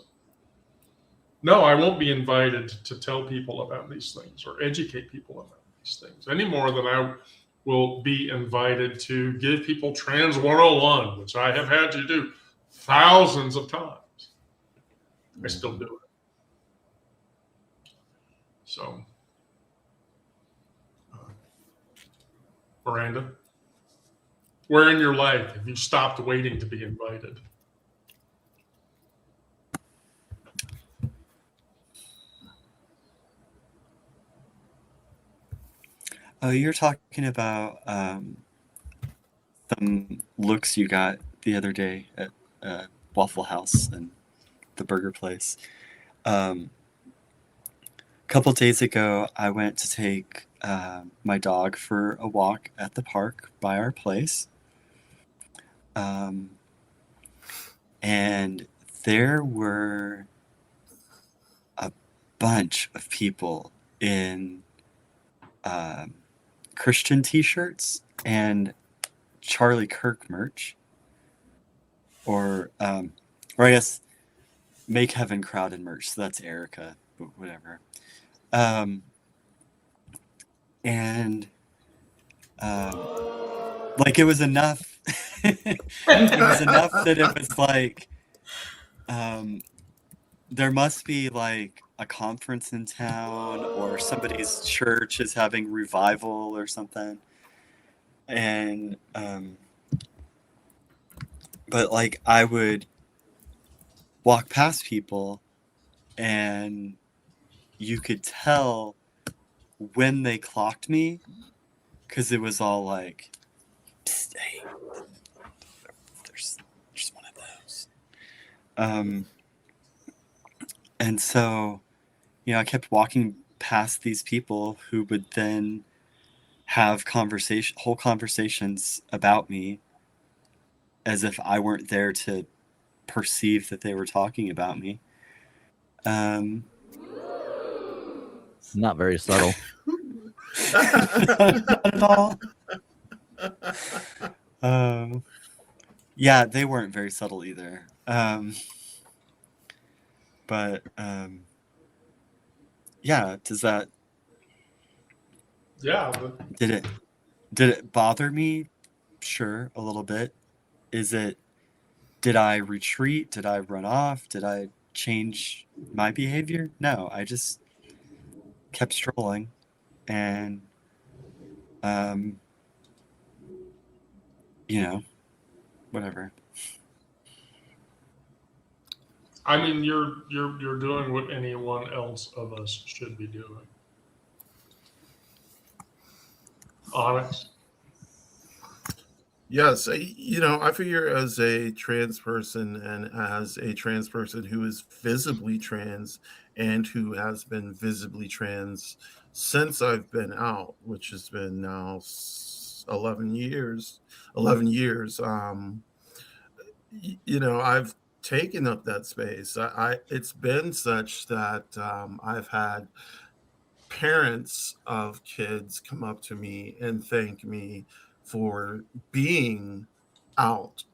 no, I won't be invited to tell people about these things or educate people about these things any more than I will be invited to give people Trans 101, which I have had to do thousands of times. I still do it. So, Miranda, where in your life have you stopped waiting to be invited? Oh, you're talking about some looks you got the other day at Waffle House, and the burger place. A couple days ago, I went to take my dog for a walk at the park by our place. And there were a bunch of people in Christian t-shirts and Charlie Kirk merch, or I guess Make Heaven Crowded merch. So that's Erica, but whatever. And like it was enough. It was enough that it was like there must be like a conference in town, or somebody's church is having revival or something. And but like I would walk past people and you could tell when they clocked me, because it was all like, "Psst, hey, there's one of those." And so, you know, I kept walking past these people who would then have whole conversations about me, as if I weren't there to perceive that they were talking about me. Not very subtle. Not at all. Yeah, they weren't very subtle either. But yeah, does that? Yeah. Did it bother me? Sure, a little bit. Did I retreat? Did I run off? Did I change my behavior? No, I just kept strolling, and you know, whatever. I mean, you're doing what anyone else of us should be doing. Onyx. Yes, I figure as a trans person, and as a trans person who is visibly trans and who has been visibly trans since I've been out, which has been now 11 years. I've taken up that space. It's been such that I've had parents of kids come up to me and thank me for being out,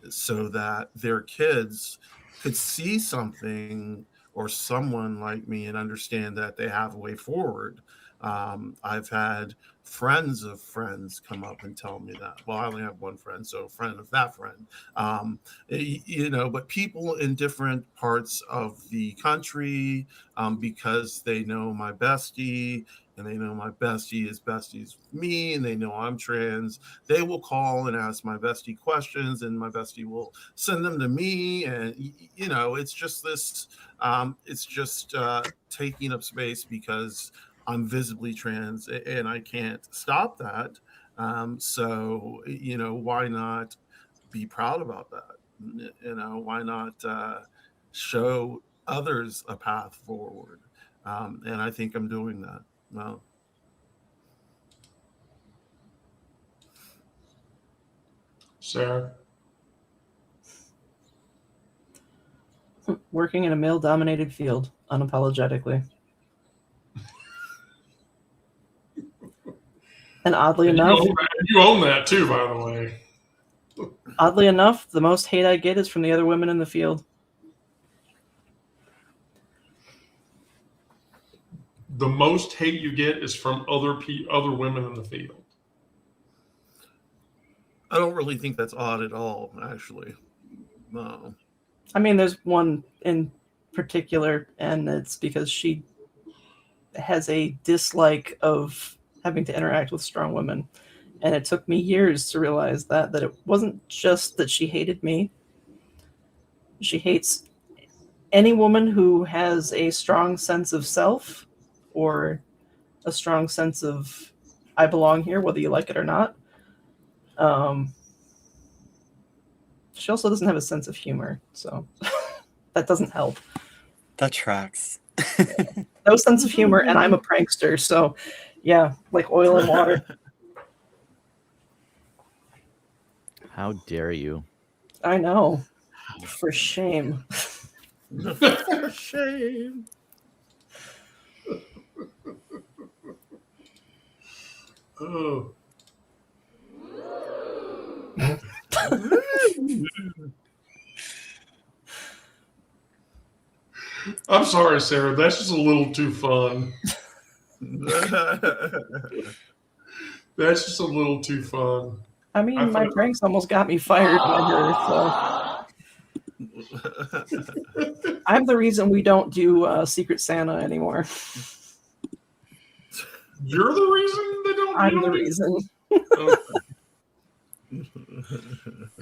so that their kids could see something or someone like me and understand that they have a way forward. I've had friends of friends come up and tell me that. Well, I only have one friend, so a friend of that friend. But people in different parts of the country, because they know my bestie, and they know my bestie is besties with me, and they know I'm trans, they will call and ask my bestie questions, and my bestie will send them to me. And, it's just this, taking up space because I'm visibly trans and I can't stop that. So, why not be proud about that? Why not show others a path forward? And I think I'm doing that. Well, Sarah. Working in a male-dominated field, unapologetically. And oddly enough, You own that too, by the way. Oddly enough, the most hate I get is from the other women in the field. The most hate you get is from other women in the field. I don't really think that's odd at all, actually. No. I mean, there's one in particular, and it's because she has a dislike of having to interact with strong women. And it took me years to realize that it wasn't just that she hated me. She hates any woman who has a strong sense of self, or a strong sense of I belong here, whether you like it or not. She also doesn't have a sense of humor, so that doesn't help. That tracks. No sense of humor, and I'm a prankster, so yeah, like oil and water. How dare you? I know. For shame. For shame. Oh. I'm sorry, Sarah. That's just a little too fun. That's just a little too fun. I mean, my pranks almost got me fired by her, so I'm the reason we don't do Secret Santa anymore. You're the reason they don't. I'm the reason. Okay.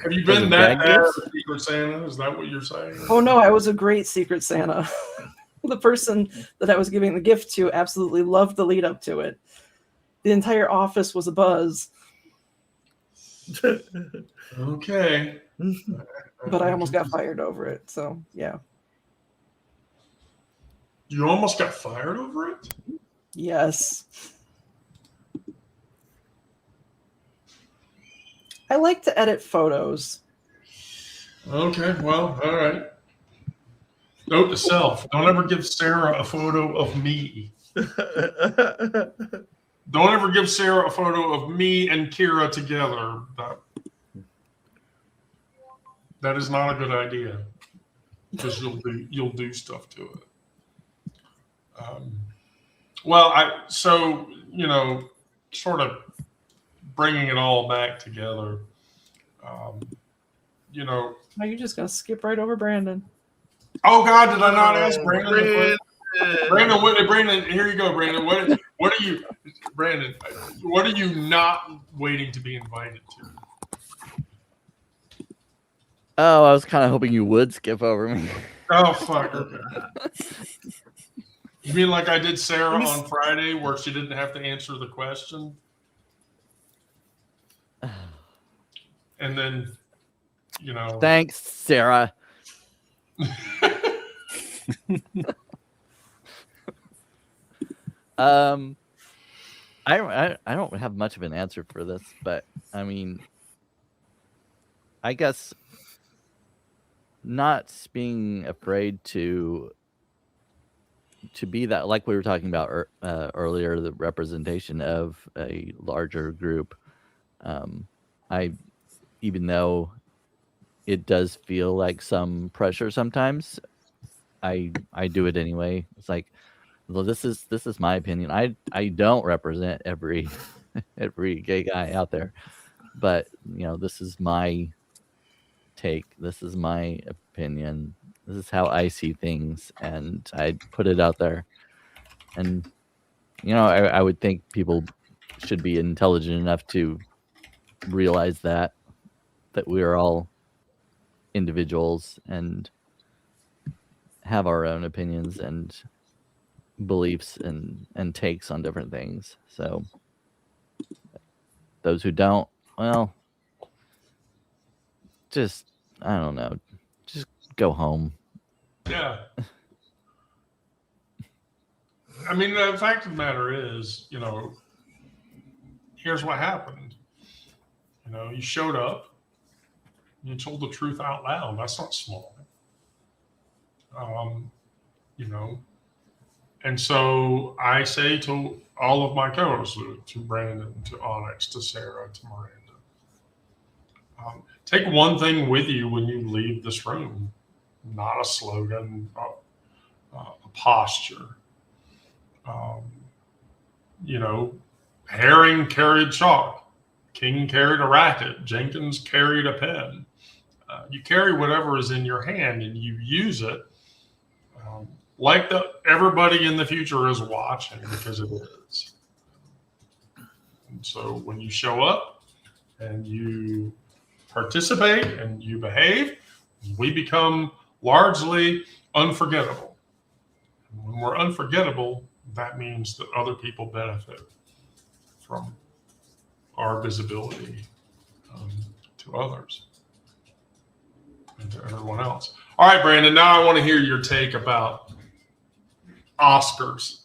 Have you been that bad gifts? at Secret Santa? Is that what you're saying? Oh no, I was a great Secret Santa. The person that I was giving the gift to absolutely loved the lead up to it. The entire office was abuzz. Okay. But I almost got fired over it, so yeah. You almost got fired over it? Yes. I like to edit photos. Okay, well, all right. Note to self: don't ever give Sarah a photo of me. Don't ever give Sarah a photo of me and Kira together. That is not a good idea, because you'll do stuff to it. So sort of bringing it all back together. Are you just gonna skip right over Brandon? Oh God, did I not ask Brandon? Brandon, here you go, Brandon. What are you, Brandon? What are you not waiting to be invited to? Oh, I was kind of hoping you would skip over me. Oh fuck. Okay. You mean like I did Sarah on Friday, where she didn't have to answer the question, and then Thanks, Sarah. I don't have much of an answer for this, but I mean, I guess not being afraid to be that, like we were talking about earlier, the representation of a larger group. Even though it does feel like some pressure sometimes, I do it anyway. It's like, well, this is my opinion. I don't represent every gay guy out there, but this is my take. This is my opinion. This is how I see things, and I put it out there. And I would think people should be intelligent enough to realize that we are all individuals and have our own opinions and beliefs and takes on different things. So those who don't, well, just, I don't know, just go home. Yeah. I mean, the fact of the matter is, here's what happened. You showed up. You told the truth out loud. That's not small. And so I say to all of my co-hosts, to Brandon, to Onyx, to Sarah, to Miranda, take one thing with you when you leave this room. Not a slogan, a posture. Herring carried chalk. King carried a racket. Jenkins carried a pen. You carry whatever is in your hand and you use it like everybody in the future is watching, because it is. And so when you show up and you participate and you behave, we become largely unforgettable. And when we're unforgettable, that means that other people benefit from our visibility to others and to everyone else. balance. All right, Brandon. Now I want to hear your take about Oscars.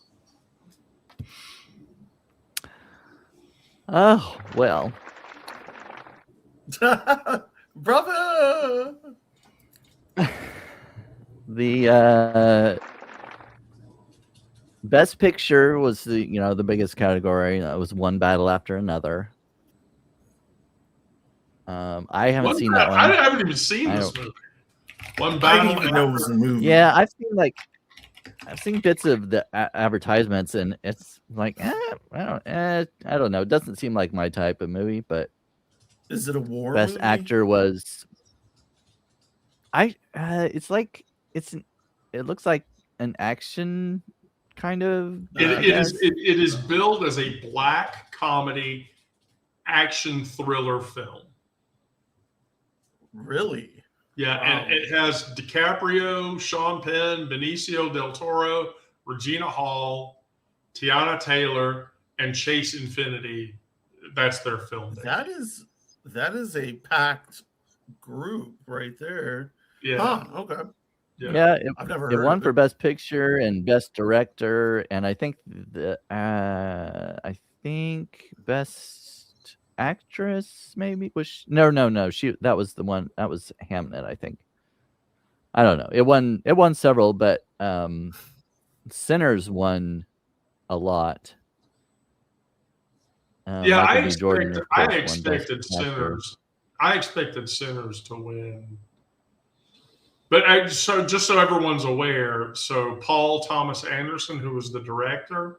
Oh, well. Brother. The best picture was the biggest category. That was one battle after another. I haven't seen that one. I haven't even seen this movie. One battle. I didn't even know it was a movie. Yeah, I've seen bits of the advertisements, and it's like, I don't know. It doesn't seem like my type of movie. But is it a war best movie? actor was it looks like an action kind of. It is billed as a black comedy action thriller film. Really? Yeah, Wow. and it has DiCaprio, Sean Penn, Benicio del Toro, Regina Hall, Tiana Taylor, and Chase Infinity. That's their film. That is a packed group right there. Yeah. Huh, okay. Yeah, I've never it heard won of for it. best picture and best director, and I think best actress maybe was no. That was the one. That was Hamnet, I think. I don't know. It won several, but Sinners won a lot. Yeah, Michael I B. Jordan, of course, won Best expected Actor. Sinners. I expected Sinners to win. But so just so everyone's aware, so Paul Thomas Anderson, who was the director,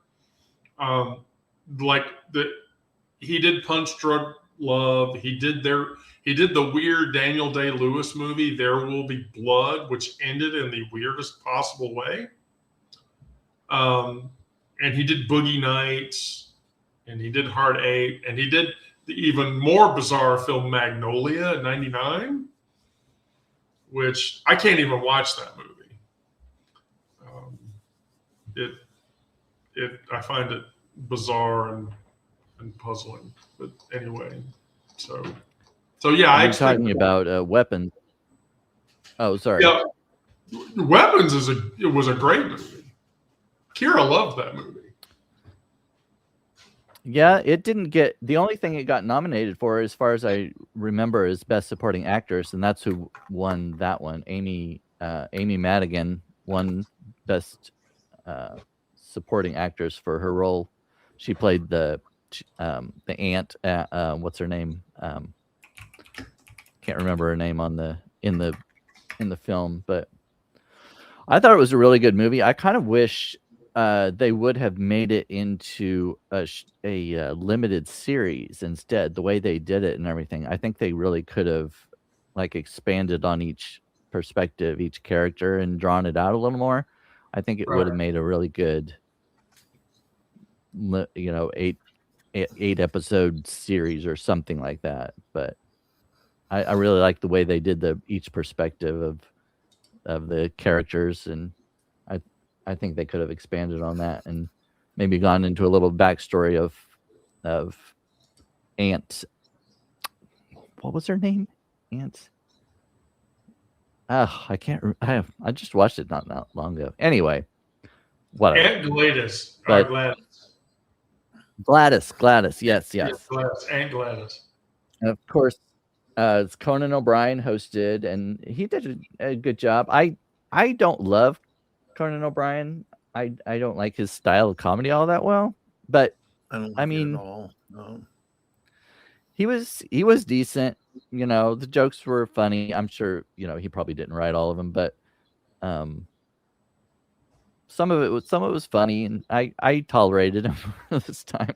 he did Punch Drunk Love. He did the weird Daniel Day-Lewis movie, There Will Be Blood, which ended in the weirdest possible way. And he did Boogie Nights, and he did Hard Eight, and he did the even more bizarre film Magnolia in '99. Which I can't even watch that movie. I find it bizarre and puzzling. But anyway, so yeah, I'm talking about Weapons. Oh, sorry. Yeah, Weapons was a great movie. Kira loved that movie. Yeah, it didn't get the only thing it got nominated for, as far as I remember, is Best Supporting Actress, and that's who won that one. Amy Madigan won Best Supporting Actress for her role. She played the aunt. What's her name? Can't remember her name in the film, but I thought it was a really good movie. I kind of wish they would have made it into a limited series instead. The way they did it and everything, I think they really could have expanded on each perspective, each character, and drawn it out a little more. I think it would have made a really good, 8 episode series or something like that. But I really like the way they did each perspective of the characters, and I think they could have expanded on that and maybe gone into a little backstory of Aunt. What was her name? Aunt. I can't. I just watched it not that long ago. Anyway, whatever. Aunt Gladys. But Gladys. Gladys. Yes. Gladys. Aunt Gladys. And of course, Conan O'Brien hosted, and he did a good job. I don't love Conan O'Brien. I don't like his style of comedy all that well, but I mean, at all. No. he was decent. The jokes were funny. I'm sure he probably didn't write all of them, but some of it was funny, and I tolerated him this time.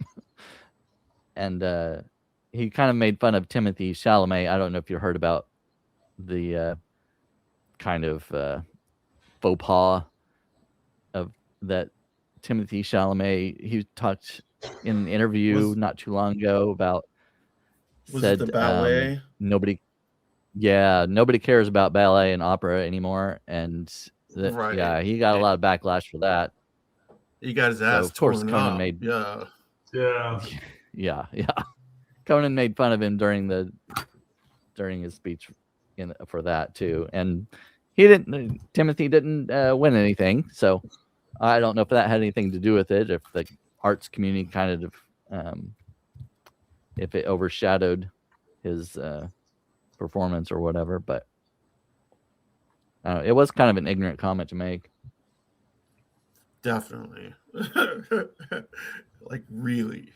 And he kind of made fun of Timothy Chalamet. I don't know if you heard about the kind of faux pas of that Timothy Chalamet. He talked in an interview not too long ago about it the ballet? Nobody cares about ballet and opera anymore, and he got a lot of backlash for that. He got his ass of course, torn Conan up. made Yeah. Conan made fun of him during his speech for that too, and Timothy didn't win anything, so I don't know if that had anything to do with it. If the arts community kind of if it overshadowed his performance or whatever, but it was kind of an ignorant comment to make. Definitely. Like, really.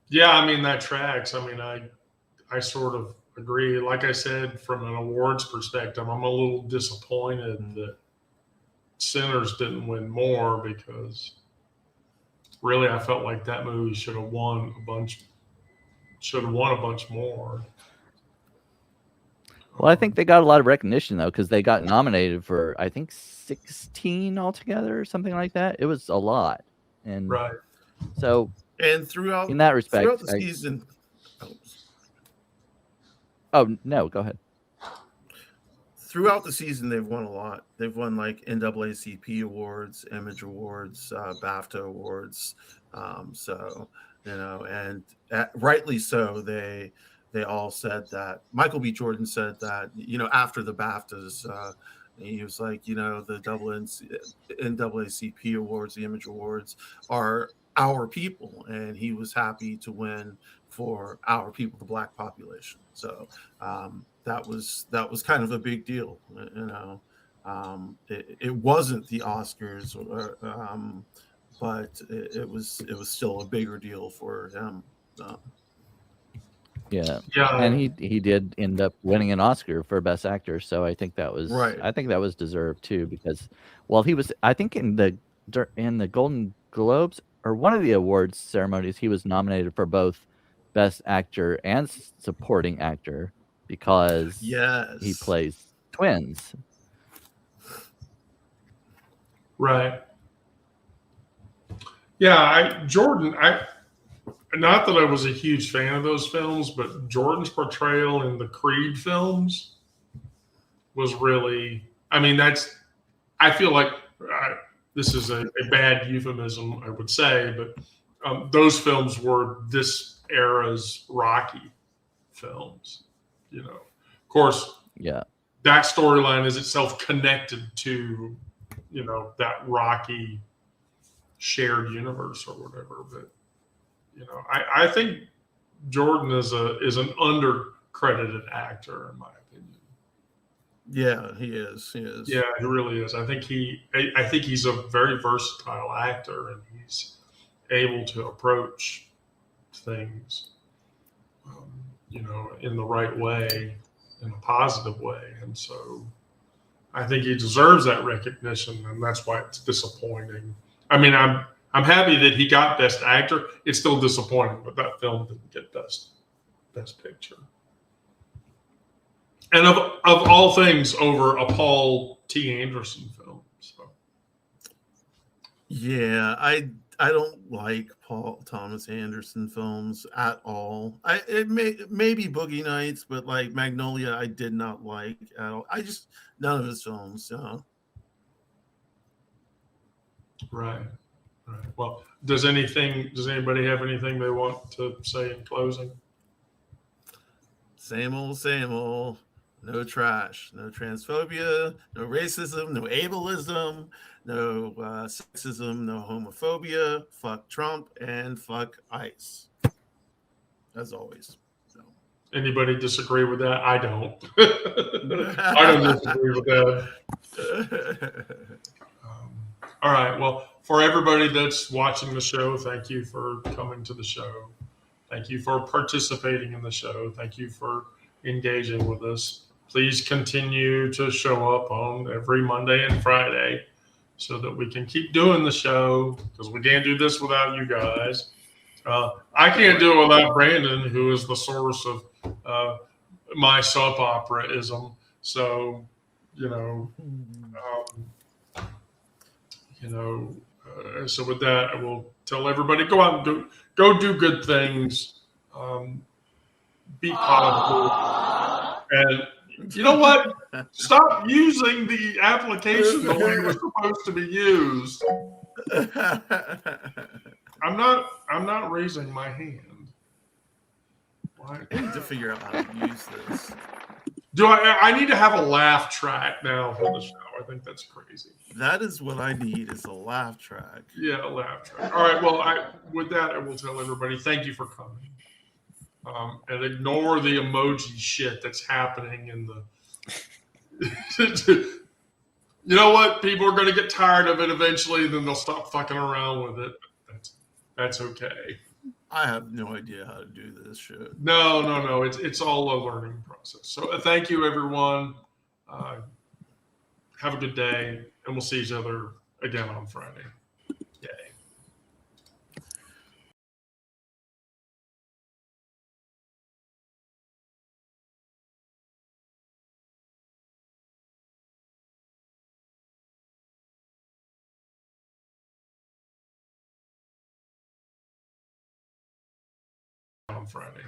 Yeah, I mean, that tracks. I mean, I sort of agree. Like I said, from an awards perspective, I'm a little disappointed that Sinners didn't win more, because really I felt like that movie should have won a bunch more. Well, I think they got a lot of recognition though, because they got nominated for I think 16 altogether or something like that. It was a lot, and Right. so And throughout in that respect, throughout the season. Oh no, go ahead. Throughout the season, they've won a lot. They've won like NAACP awards, Image awards, BAFTA awards. So, and rightly so. They all said that. Michael B. Jordan said that, after the BAFTAs, he was like, the NAACP awards, the Image awards are our people, and he was happy to win for our people, the Black population. So that was kind of a big deal. It wasn't the Oscars, but it was still a bigger deal for him. Yeah, Yeah. and he did end up winning an Oscar for Best Actor, so I think that was Right. I think that was deserved too, because he was, I think, in the Golden Globes or one of the awards ceremonies, he was nominated for both Best Actor and Supporting Actor, because he plays twins. Right. Yeah, Jordan, not that I was a huge fan of those films, but Jordan's portrayal in the Creed films was really, I mean, I feel like this is a bad euphemism, I would say, but those films were this era's Rocky films. Of course, Yeah, that storyline is itself connected to, that Rocky shared universe or whatever. But I think Jordan is an undercredited actor, in my opinion. Yeah, he is. Yeah, he really is. I think he's a very versatile actor, and he's able to approach things, in the right way, in a positive way. And so I think he deserves that recognition, and that's why it's disappointing. I mean, I'm happy that he got Best Actor. It's still disappointing, but that film didn't get Best Picture. And of all things, over a Paul T. Anderson film. So. Yeah, I don't like Paul Thomas Anderson films at all. It may be Boogie Nights, but like Magnolia, I did not like at all. None of his films. Right. Well, does anybody have anything they want to say in closing? Same old. No trash, no transphobia, no racism, no ableism, no sexism, no homophobia. Fuck Trump and fuck ICE. As always. So. Anybody disagree with that? I don't. I don't disagree with that. All right. Well, for everybody that's watching the show, thank you for coming to the show. Thank you for participating in the show. Thank you for engaging with us. Please continue to show up on every Monday and Friday so that we can keep doing the show, because we can't do this without you guys. I can't do it without Brandon, who is the source of my soap opera-ism. So, so with that, I will tell everybody, go out and go do good things. Be positive. And you know what? Stop using the application the way it was supposed to be used. I'm not raising my hand. Why? I need to figure out how to use this. Do I need to have a laugh track now for the show? I think that's crazy. That is what I need is a laugh track. Yeah, a laugh track. All right. Well, with that, I will tell everybody thank you for coming. And ignore the emoji shit that's happening in the. You know what? People are going to get tired of it eventually, and then they'll stop fucking around with it. That's okay. I have no idea how to do this shit. No. It's all a learning process. So thank you, everyone. Have a good day, and we'll see each other again on Friday. Yay. On Friday.